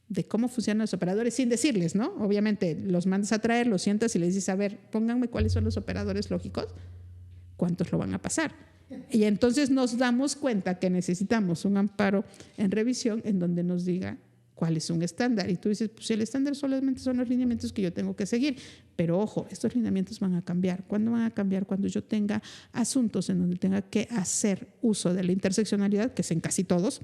de cómo funcionan los operadores sin decirles, ¿no? Obviamente los mandas a traer, los sientas y les dices, a ver, pónganme cuáles son los operadores lógicos, cuántos lo van a pasar. Y entonces nos damos cuenta que necesitamos un amparo en revisión en donde nos diga cuál es un estándar. Y tú dices, pues el estándar solamente son los lineamientos que yo tengo que seguir. Pero ojo, estos lineamientos van a cambiar. ¿Cuándo van a cambiar? Cuando yo tenga asuntos en donde tenga que hacer uso de la interseccionalidad, que es en casi todos,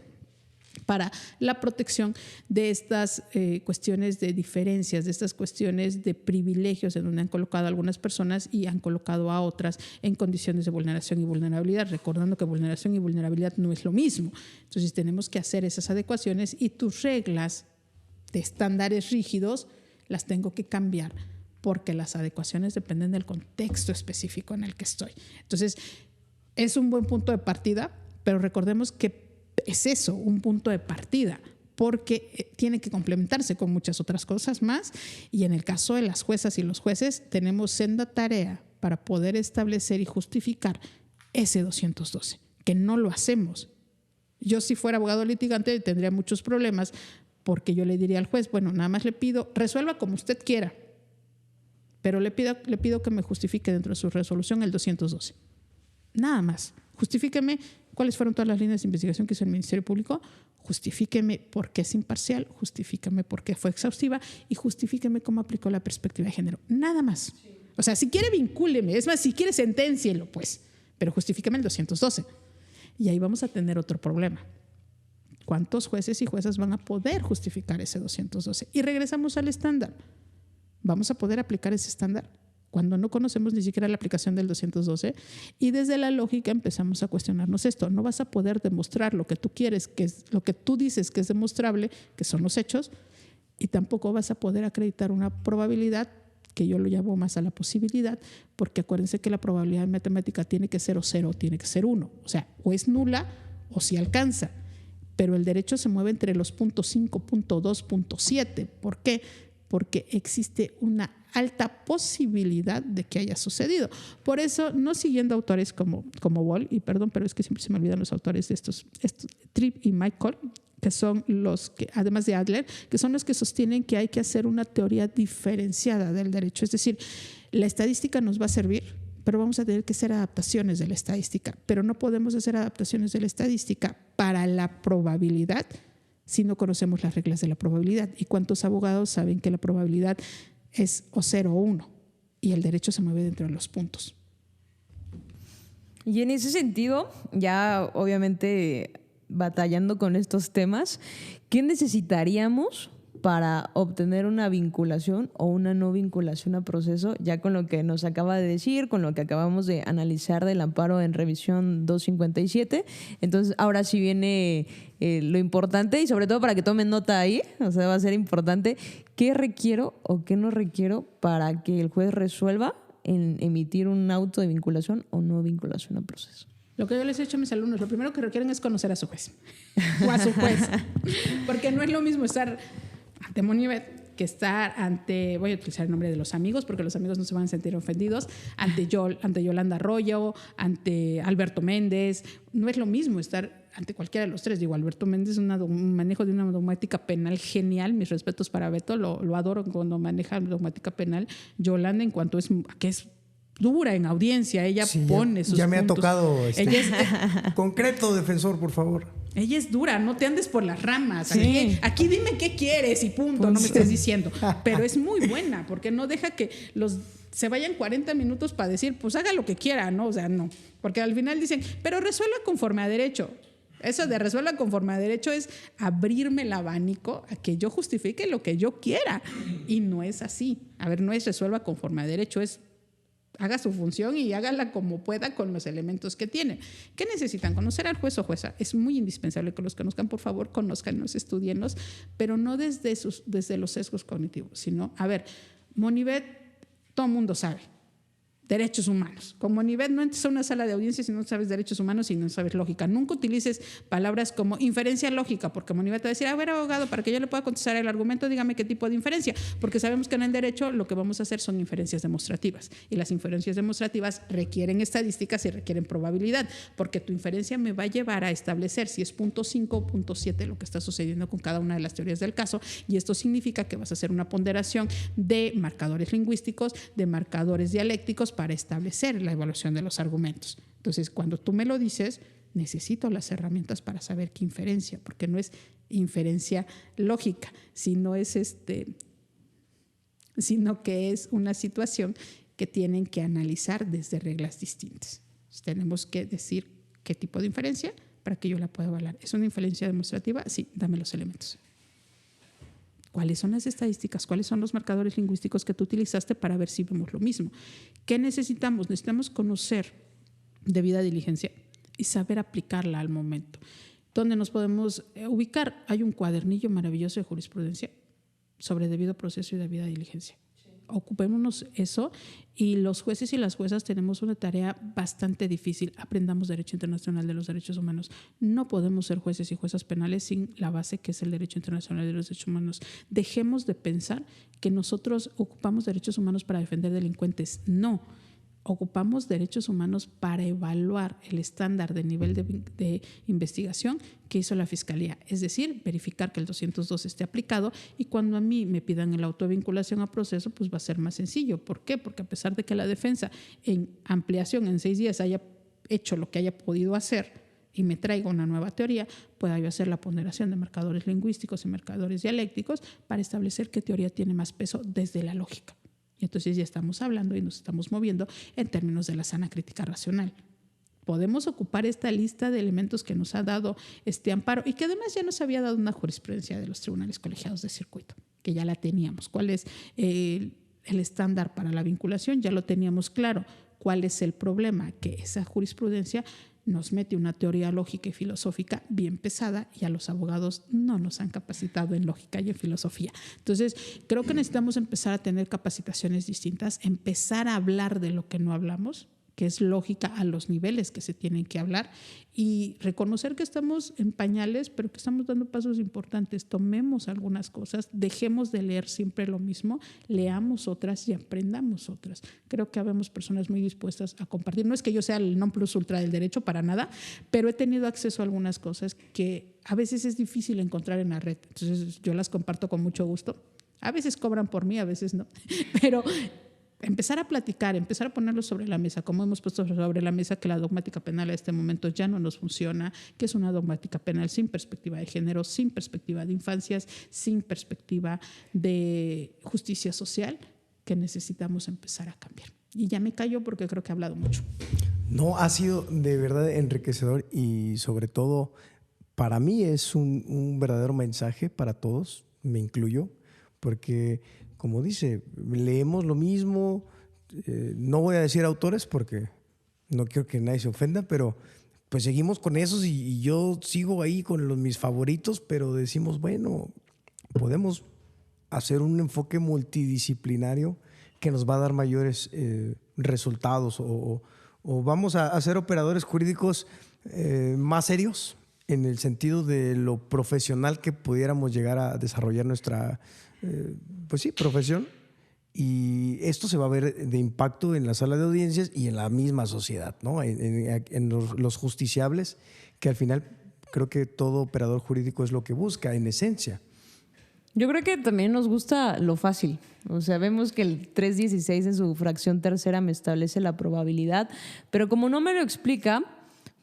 para la protección de estas cuestiones de diferencias, de estas cuestiones de privilegios en donde han colocado a algunas personas y han colocado a otras en condiciones de vulneración y vulnerabilidad, recordando que vulneración y vulnerabilidad no es lo mismo. Entonces tenemos que hacer esas adecuaciones, y tus reglas de estándares rígidos las tengo que cambiar, porque las adecuaciones dependen del contexto específico en el que estoy. Entonces es un buen punto de partida, pero recordemos que es eso, un punto de partida, porque tiene que complementarse con muchas otras cosas más, y en el caso de las juezas y los jueces tenemos senda tarea para poder establecer y justificar ese 212, que no lo hacemos. Yo, si fuera abogado litigante, tendría muchos problemas, porque yo le diría al juez, bueno, nada más le pido, resuelva como usted quiera, pero le pido que me justifique dentro de su resolución el 212. Nada más. Justifíqueme cuáles fueron todas las líneas de investigación que hizo el Ministerio Público, justifíqueme por qué es imparcial, justifíqueme por qué fue exhaustiva, y justifíqueme cómo aplicó la perspectiva de género. Nada más. O sea, si quiere, vincúleme. Es más, si quiere, senténcielo, pues. Pero justifíqueme el 212. Y ahí vamos a tener otro problema. ¿Cuántos jueces y juezas van a poder justificar ese 212? Y regresamos al estándar. ¿Vamos a poder aplicar ese estándar cuando no conocemos ni siquiera la aplicación del 212? Y desde la lógica empezamos a cuestionarnos esto. No vas a poder demostrar lo que tú quieres, que es lo que tú dices que es demostrable, que son los hechos, y tampoco vas a poder acreditar una probabilidad, que yo lo llamo más a la posibilidad, porque acuérdense que la probabilidad en matemática tiene que ser o 0 o tiene que ser 1. O sea, o es nula o sí alcanza. Pero el derecho se mueve entre los puntos 5, punto 2, punto 7. ¿Por qué? Porque existe una alta posibilidad de que haya sucedido. Por eso, no siguiendo autores como Wall, y perdón, pero es que siempre se me olvidan los autores de estos Tripp y Michael, que son los que, además de Adler, que son los que sostienen que hay que hacer una teoría diferenciada del derecho. Es decir, la estadística nos va a servir, pero vamos a tener que hacer adaptaciones de la estadística. Pero no podemos hacer adaptaciones de la estadística para la probabilidad si no conocemos las reglas de la probabilidad. ¿Y cuántos abogados saben que la probabilidad es o 0 o 1? Y el derecho se mueve dentro de los puntos. Y en ese sentido, ya obviamente batallando con estos temas, ¿qué necesitaríamos para obtener una vinculación o una no vinculación a proceso, ya con lo que nos acaba de decir, con lo que acabamos de analizar del amparo en revisión 257? Entonces, ahora sí viene lo importante, y sobre todo para que tomen nota ahí, o sea, va a ser importante, ¿qué requiero o qué no requiero para que el juez resuelva en emitir un auto de vinculación o no vinculación a proceso? Lo que yo les he dicho a mis alumnos, lo primero que requieren es conocer a su juez o a su juez, porque no es lo mismo estar ante Monivet que estar ante, voy a utilizar el nombre de los amigos porque los amigos no se van a sentir ofendidos, ante Yolanda Arroyo, ante Alberto Méndez. No es lo mismo estar ante cualquiera de los tres. Digo, Alberto Méndez, un manejo de una dogmática penal genial. Mis respetos para Beto, lo adoro cuando maneja la dogmática penal. Yolanda, en cuanto que es dura en audiencia, ella pone sus ya me puntos. Ha tocado ella es, concreto, defensor, por favor. Ella es dura, no te andes por las ramas. Sí. Aquí dime qué quieres y punto, no me estés diciendo. Pero es muy buena porque no deja que se vayan 40 minutos para decir, pues haga lo que quiera, ¿no? O sea, no. Porque al final dicen, pero resuelva conforme a derecho. Eso de resuelva conforme a derecho es abrirme el abanico a que yo justifique lo que yo quiera. Y no es así. A ver, no es resuelva conforme a derecho, es haga su función y hágala como pueda con los elementos que tiene. ¿Qué necesitan? Conocer al juez o jueza. Es muy indispensable que los conozcan, por favor, conózcanlos, estudienlos, pero no desde los sesgos cognitivos, sino, a ver, Monivet, todo el mundo sabe. Derechos humanos. Con Monivet no entres a una sala de audiencia si no sabes derechos humanos y no sabes lógica. Nunca utilices palabras como inferencia lógica, porque Monivet te va a decir, a ver, abogado, para que yo le pueda contestar el argumento, dígame qué tipo de inferencia, porque sabemos que en el derecho lo que vamos a hacer son inferencias demostrativas, y las inferencias demostrativas requieren estadísticas y requieren probabilidad, porque tu inferencia me va a llevar a establecer si es 0.5 o 0.7 lo que está sucediendo con cada una de las teorías del caso, y esto significa que vas a hacer una ponderación de marcadores lingüísticos, de marcadores dialécticos, para establecer la evaluación de los argumentos. Entonces, cuando tú me lo dices, necesito las herramientas para saber qué inferencia, porque no es inferencia lógica, sino que es una situación que tienen que analizar desde reglas distintas. Entonces, tenemos que decir qué tipo de inferencia para que yo la pueda evaluar. ¿Es una inferencia demostrativa? Sí, dame los elementos. ¿Cuáles son las estadísticas? ¿Cuáles son los marcadores lingüísticos que tú utilizaste para ver si vemos lo mismo? ¿Qué necesitamos? Necesitamos conocer debida diligencia y saber aplicarla al momento. ¿Dónde nos podemos ubicar? Hay un cuadernillo maravilloso de jurisprudencia sobre debido proceso y debida diligencia. Ocupémonos eso, y los jueces y las juezas tenemos una tarea bastante difícil. Aprendamos derecho internacional de los derechos humanos. No podemos ser jueces y juezas penales sin la base que es el derecho internacional de los derechos humanos. Dejemos de pensar que nosotros ocupamos derechos humanos para defender delincuentes. No. Ocupamos derechos humanos para evaluar el estándar de nivel de investigación que hizo la Fiscalía, es decir, verificar que el 202 esté aplicado, y cuando a mí me pidan el auto de vinculación a proceso, pues va a ser más sencillo. ¿Por qué? Porque a pesar de que la defensa en ampliación en 6 días haya hecho lo que haya podido hacer y me traiga una nueva teoría, pueda yo hacer la ponderación de marcadores lingüísticos y marcadores dialécticos para establecer qué teoría tiene más peso desde la lógica. Y entonces ya estamos hablando y nos estamos moviendo en términos de la sana crítica racional. Podemos ocupar esta lista de elementos que nos ha dado este amparo, y que además ya nos había dado una jurisprudencia de los tribunales colegiados de circuito, que ya la teníamos. ¿Cuál es el estándar para la vinculación? Ya lo teníamos claro. ¿Cuál es el problema? Que esa jurisprudencia nos mete una teoría lógica y filosófica bien pesada, y a los abogados no nos han capacitado en lógica y en filosofía. Entonces, creo que necesitamos empezar a tener capacitaciones distintas, empezar a hablar de lo que no hablamos, que es lógica a los niveles que se tienen que hablar, y reconocer que estamos en pañales, pero que estamos dando pasos importantes. Tomemos algunas cosas, dejemos de leer siempre lo mismo, leamos otras y aprendamos otras. Creo que habemos personas muy dispuestas a compartir. No es que yo sea el non plus ultra del derecho, para nada, pero he tenido acceso a algunas cosas que a veces es difícil encontrar en la red. Entonces yo las comparto con mucho gusto. A veces cobran por mí, a veces no, pero empezar a platicar, empezar a ponerlo sobre la mesa, como hemos puesto sobre la mesa que la dogmática penal a este momento ya no nos funciona, que es una dogmática penal sin perspectiva de género, sin perspectiva de infancias, sin perspectiva de justicia social, que necesitamos empezar a cambiar. Y ya me callo porque creo que he hablado mucho. No, ha sido de verdad enriquecedor, y sobre todo para mí es un verdadero mensaje para todos, me incluyo, porque como dice, leemos lo mismo. No voy a decir autores porque no quiero que nadie se ofenda, pero pues seguimos con esos, y yo sigo ahí con mis favoritos, pero decimos, bueno, podemos hacer un enfoque multidisciplinario que nos va a dar mayores resultados, o vamos a ser operadores jurídicos más serios en el sentido de lo profesional que pudiéramos llegar a desarrollar nuestra pues sí, profesión. Y esto se va a ver de impacto en la sala de audiencias y en la misma sociedad, ¿no? En los justiciables, que al final creo que todo operador jurídico es lo que busca, en esencia. Yo creo que también nos gusta lo fácil. O sea, vemos que el 316 en su fracción tercera me establece la probabilidad, pero como no me lo explica,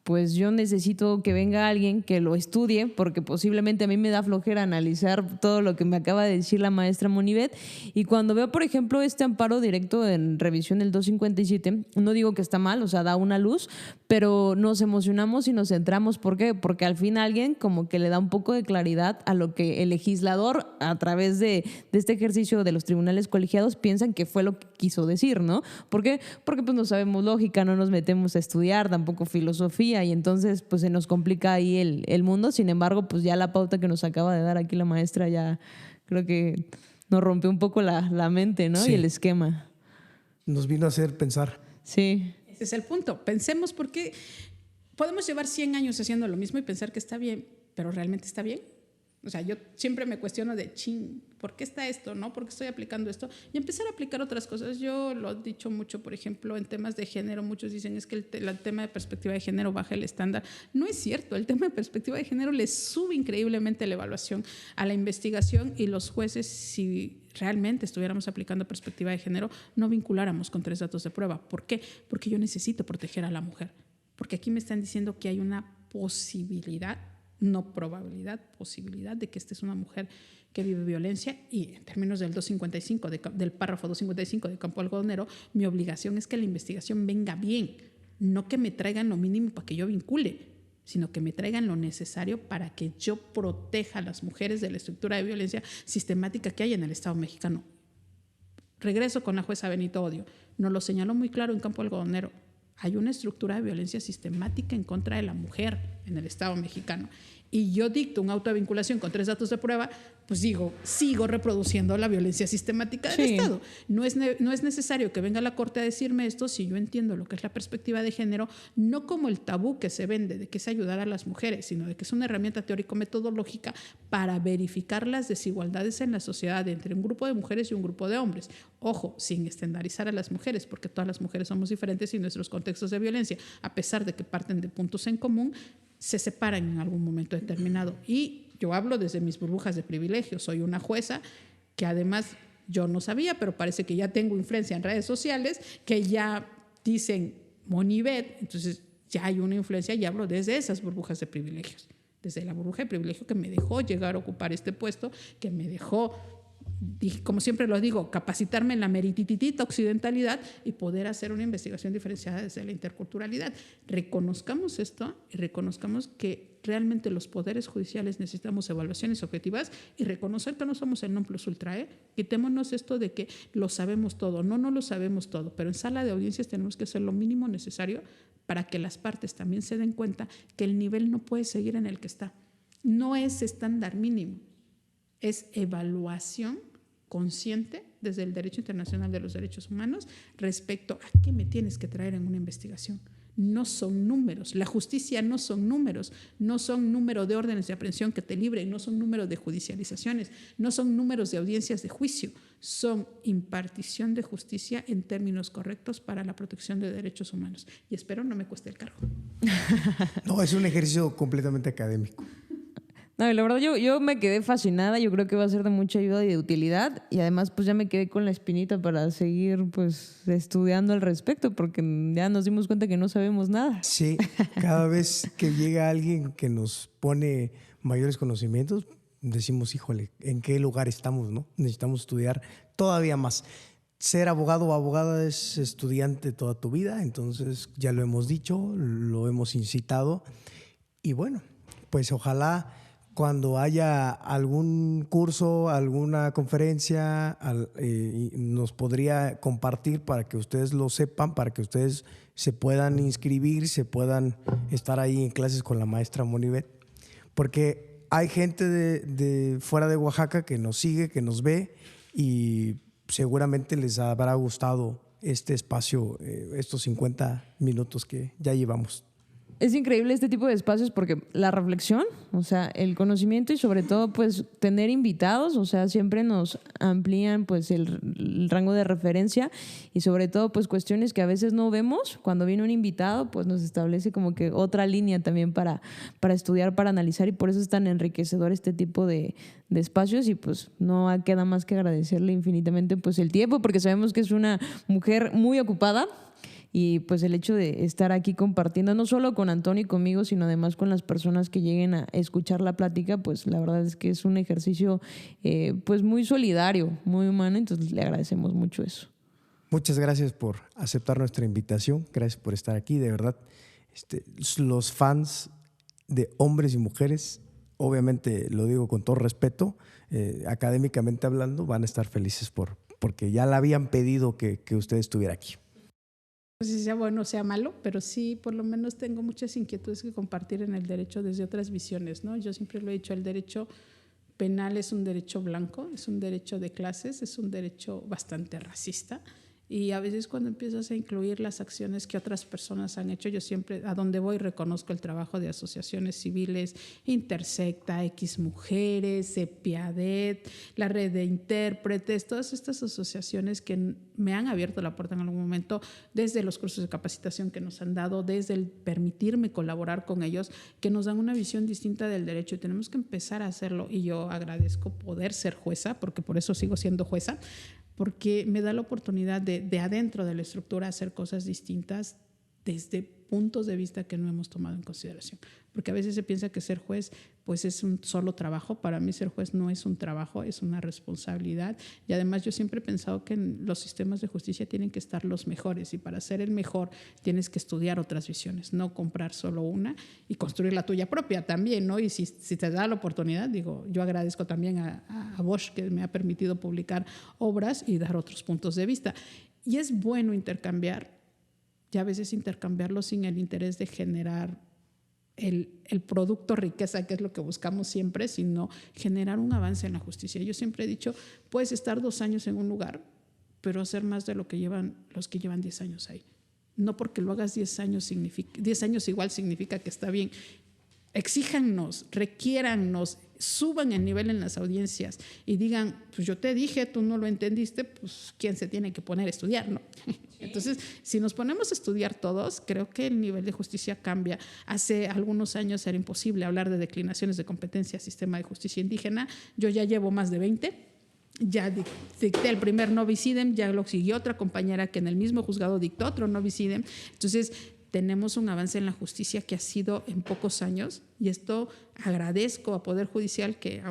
pues yo necesito que venga alguien que lo estudie, porque posiblemente a mí me da flojera analizar todo lo que me acaba de decir la maestra Monivet. Y cuando veo, por ejemplo, este amparo directo en revisión del 257, no digo que está mal, o sea, da una luz, pero nos emocionamos y nos centramos. ¿Por qué? Porque al fin alguien como que le da un poco de claridad a lo que el legislador, a través de este ejercicio de los tribunales colegiados, piensan que fue lo que quiso decir, ¿no? ¿Por qué? Porque pues no sabemos lógica, no nos metemos a estudiar, tampoco filosofía, y entonces pues se nos complica ahí el mundo. Sin embargo, pues ya la pauta que nos acaba de dar aquí la maestra ya creo que nos rompió un poco la mente, ¿no? Sí. Y el esquema. Nos vino a hacer pensar. Sí. Ese es el punto. Pensemos, porque podemos llevar 100 años haciendo lo mismo y pensar que está bien, pero ¿realmente está bien? O sea, yo siempre me cuestiono de, ¿por qué está esto? ¿No? ¿Por qué estoy aplicando esto? Y empezar a aplicar otras cosas. Yo lo he dicho mucho, por ejemplo, en temas de género. Muchos dicen es que el tema de perspectiva de género baja el estándar. No es cierto. El tema de perspectiva de género le sube increíblemente la evaluación a la investigación, y los jueces, si realmente estuviéramos aplicando perspectiva de género, no vinculáramos con 3 datos de prueba. ¿Por qué? Porque yo necesito proteger a la mujer. Porque aquí me están diciendo que hay una posibilidad, no probabilidad, posibilidad de que esta es una mujer que vive violencia, y en términos del 255, del párrafo 255 de Campo Algodonero, mi obligación es que la investigación venga bien, no que me traigan lo mínimo para que yo vincule, sino que me traigan lo necesario para que yo proteja a las mujeres de la estructura de violencia sistemática que hay en el Estado mexicano. Regreso con la jueza Benito Odio, nos lo señaló muy claro en Campo Algodonero. Hay una estructura de violencia sistemática en contra de la mujer en el Estado mexicano. Y yo dicto un auto de vinculación con 3 datos de prueba, pues sigo reproduciendo la violencia sistemática del Estado. No es necesario que venga la Corte a decirme esto si yo entiendo lo que es la perspectiva de género, no como el tabú que se vende de que es ayudar a las mujeres, sino de que es una herramienta teórico-metodológica para verificar las desigualdades en la sociedad entre un grupo de mujeres y un grupo de hombres. Ojo, sin estandarizar a las mujeres, porque todas las mujeres somos diferentes y nuestros contextos de violencia, a pesar de que parten de puntos en común, se separan en algún momento determinado. Y yo hablo desde mis burbujas de privilegio. Soy una jueza que además yo no sabía, pero parece que ya tengo influencia en redes sociales, que ya dicen Monivet, entonces ya hay una influencia, y hablo desde esas burbujas de privilegios, desde la burbuja de privilegio que me dejó llegar a ocupar este puesto, que me dejó, como siempre lo digo, capacitarme en la merititita occidentalidad y poder hacer una investigación diferenciada desde la interculturalidad. Reconozcamos esto y reconozcamos que realmente los poderes judiciales necesitamos evaluaciones objetivas, y reconocer que no somos el non plus ultra. Quitémonos esto de que lo sabemos todo. No lo sabemos todo, pero en sala de audiencias tenemos que hacer lo mínimo necesario para que las partes también se den cuenta que el nivel no puede seguir en el que está. No es estándar mínimo, es evaluación consciente desde el Derecho Internacional de los Derechos Humanos respecto a qué me tienes que traer en una investigación. No son números, la justicia no son números, no son número de órdenes de aprehensión que te libren, no son números de judicializaciones, no son números de audiencias de juicio, son impartición de justicia en términos correctos para la protección de derechos humanos. Y espero no me cueste el cargo. No, es un ejercicio completamente académico. No, la verdad yo me quedé fascinada. Yo creo que va a ser de mucha ayuda y de utilidad, y además pues ya me quedé con la espinita para seguir pues estudiando al respecto, porque ya nos dimos cuenta que no sabemos nada. Sí, cada vez que llega alguien que nos pone mayores conocimientos, decimos, híjole, ¿en qué lugar estamos, no? Necesitamos estudiar todavía más. Ser abogado o abogada es estudiante toda tu vida, entonces ya lo hemos dicho, lo hemos incitado, y bueno, pues ojalá cuando haya algún curso, alguna conferencia, nos podría compartir para que ustedes lo sepan, para que ustedes se puedan inscribir, se puedan estar ahí en clases con la maestra Monivet, porque hay gente de fuera de Oaxaca que nos sigue, que nos ve, y seguramente les habrá gustado este espacio, estos 50 minutos que ya llevamos. Es increíble este tipo de espacios porque la reflexión, o sea, el conocimiento y sobre todo pues tener invitados, o sea, siempre nos amplían pues el rango de referencia y sobre todo pues cuestiones que a veces no vemos. Cuando viene un invitado pues nos establece como que otra línea también para estudiar, para analizar, y por eso es tan enriquecedor este tipo de espacios. Y pues no queda más que agradecerle infinitamente pues el tiempo, porque sabemos que es una mujer muy ocupada. Y pues el hecho de estar aquí compartiendo, no solo con Antonio y conmigo, sino además con las personas que lleguen a escuchar la plática, pues la verdad es que es un ejercicio pues muy solidario, muy humano, entonces le agradecemos mucho eso. Muchas gracias por aceptar nuestra invitación, gracias por estar aquí, de verdad. Los fans de hombres y mujeres, obviamente lo digo con todo respeto, académicamente hablando, van a estar felices porque ya la habían pedido que usted estuviera aquí. No sé si sea bueno o sea malo, pero sí, por lo menos tengo muchas inquietudes que compartir en el derecho desde otras visiones, ¿no? Yo siempre lo he dicho, el derecho penal es un derecho blanco, es un derecho de clases, es un derecho bastante racista. Y a veces cuando empiezas a incluir las acciones que otras personas han hecho, yo siempre, a donde voy, reconozco el trabajo de asociaciones civiles, Intersecta, X Mujeres, EPIADET, la Red de Intérpretes, todas estas asociaciones que me han abierto la puerta en algún momento, desde los cursos de capacitación que nos han dado, desde el permitirme colaborar con ellos, que nos dan una visión distinta del derecho, y tenemos que empezar a hacerlo. Y yo agradezco poder ser jueza, porque por eso sigo siendo jueza, porque me da la oportunidad de adentro de la estructura hacer cosas distintas desde puntos de vista que no hemos tomado en consideración. Porque a veces se piensa que ser juez pues es un solo trabajo. Para mí ser juez no es un trabajo, es una responsabilidad. Y además yo siempre he pensado que en los sistemas de justicia tienen que estar los mejores, y para ser el mejor tienes que estudiar otras visiones, no comprar solo una y construir la tuya propia también, ¿no? Y si te da la oportunidad, digo, yo agradezco también a Bosch, que me ha permitido publicar obras y dar otros puntos de vista. Y es bueno intercambiar, y a veces intercambiarlo sin el interés de generar el producto riqueza, que es lo que buscamos siempre, sino generar un avance en la justicia. Yo siempre he dicho, puedes estar 2 años en un lugar, pero hacer más de lo que llevan los que llevan 10 años ahí. No porque lo hagas 10 años, 10 años igual significa que está bien. Exíjannos, requiérannos, suban el nivel en las audiencias y digan, pues yo te dije, tú no lo entendiste, pues ¿quién se tiene que poner a estudiar, no? Entonces, si nos ponemos a estudiar todos, creo que el nivel de justicia cambia. Hace algunos años era imposible hablar de declinaciones de competencia sistema de justicia indígena. Yo ya llevo más de 20. Ya dicté el primer novis idem, ya lo siguió otra compañera que en el mismo juzgado dictó otro novis idem. Entonces, tenemos un avance en la justicia que ha sido en pocos años, y esto agradezco a Poder Judicial, que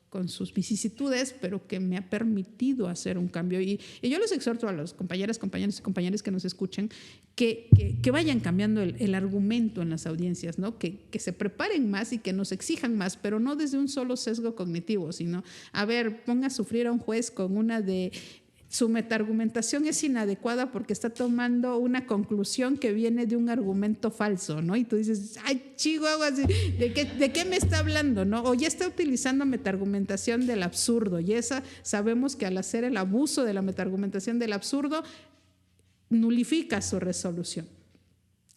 con sus vicisitudes, pero que me ha permitido hacer un cambio. Y yo les exhorto a los compañeros y compañeras que nos escuchen que vayan cambiando el argumento en las audiencias, ¿no? Que se preparen más y que nos exijan más, pero no desde un solo sesgo cognitivo, sino, a ver, ponga a sufrir a un juez con una de su metaargumentación es inadecuada porque está tomando una conclusión que viene de un argumento falso, ¿no? Y tú dices, ay, chihuahua, ¿de qué me está hablando, no? O ya está utilizando metaargumentación del absurdo, y esa sabemos que al hacer el abuso de la metaargumentación del absurdo nulifica su resolución.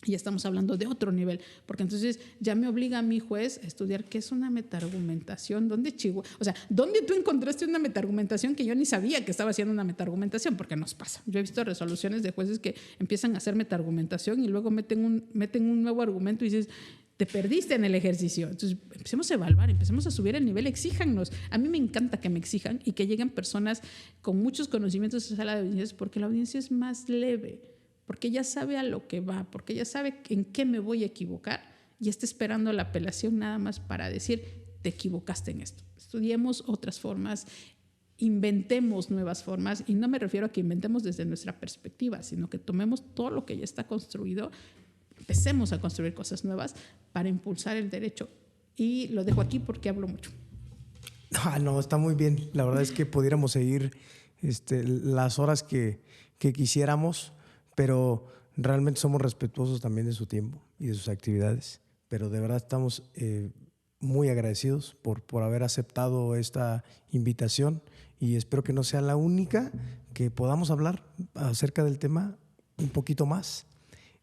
Y estamos hablando de otro nivel, porque entonces ya me obliga a mi juez a estudiar qué es una metaargumentación, ¿dónde tú encontraste una metaargumentación que yo ni sabía que estaba haciendo una metaargumentación? Porque nos pasa. Yo he visto resoluciones de jueces que empiezan a hacer metaargumentación y luego meten un nuevo argumento y dices, te perdiste en el ejercicio. Entonces empecemos a evaluar, empecemos a subir el nivel, exíjannos. A mí me encanta que me exijan y que lleguen personas con muchos conocimientos a la sala de audiencias, porque la audiencia es más leve, porque ya sabe a lo que va, porque ya sabe en qué me voy a equivocar, y está esperando la apelación nada más para decir, te equivocaste en esto. Estudiemos otras formas, inventemos nuevas formas, y no me refiero a que inventemos desde nuestra perspectiva, sino que tomemos todo lo que ya está construido, empecemos a construir cosas nuevas para impulsar el derecho. Y lo dejo aquí porque hablo mucho. No, está muy bien. La verdad es que pudiéramos seguir las horas que quisiéramos, pero realmente somos respetuosos también de su tiempo y de sus actividades. Pero de verdad estamos muy agradecidos por haber aceptado esta invitación, y espero que no sea la única, que podamos hablar acerca del tema un poquito más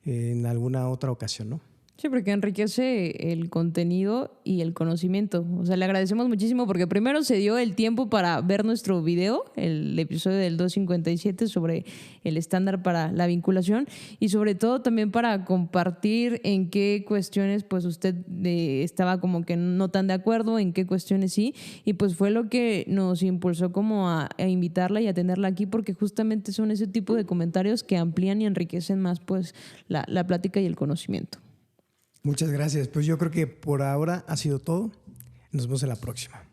en alguna otra ocasión, ¿no? Sí, porque enriquece el contenido y el conocimiento. O sea, le agradecemos muchísimo porque primero se dio el tiempo para ver nuestro video, el episodio del 257 sobre el estándar para la vinculación y sobre todo también para compartir en qué cuestiones pues usted estaba como que no tan de acuerdo, en qué cuestiones sí, y pues fue lo que nos impulsó como a invitarla y a tenerla aquí porque justamente son ese tipo de comentarios que amplían y enriquecen más pues la plática y el conocimiento. Muchas gracias. Pues yo creo que por ahora ha sido todo. Nos vemos en la próxima.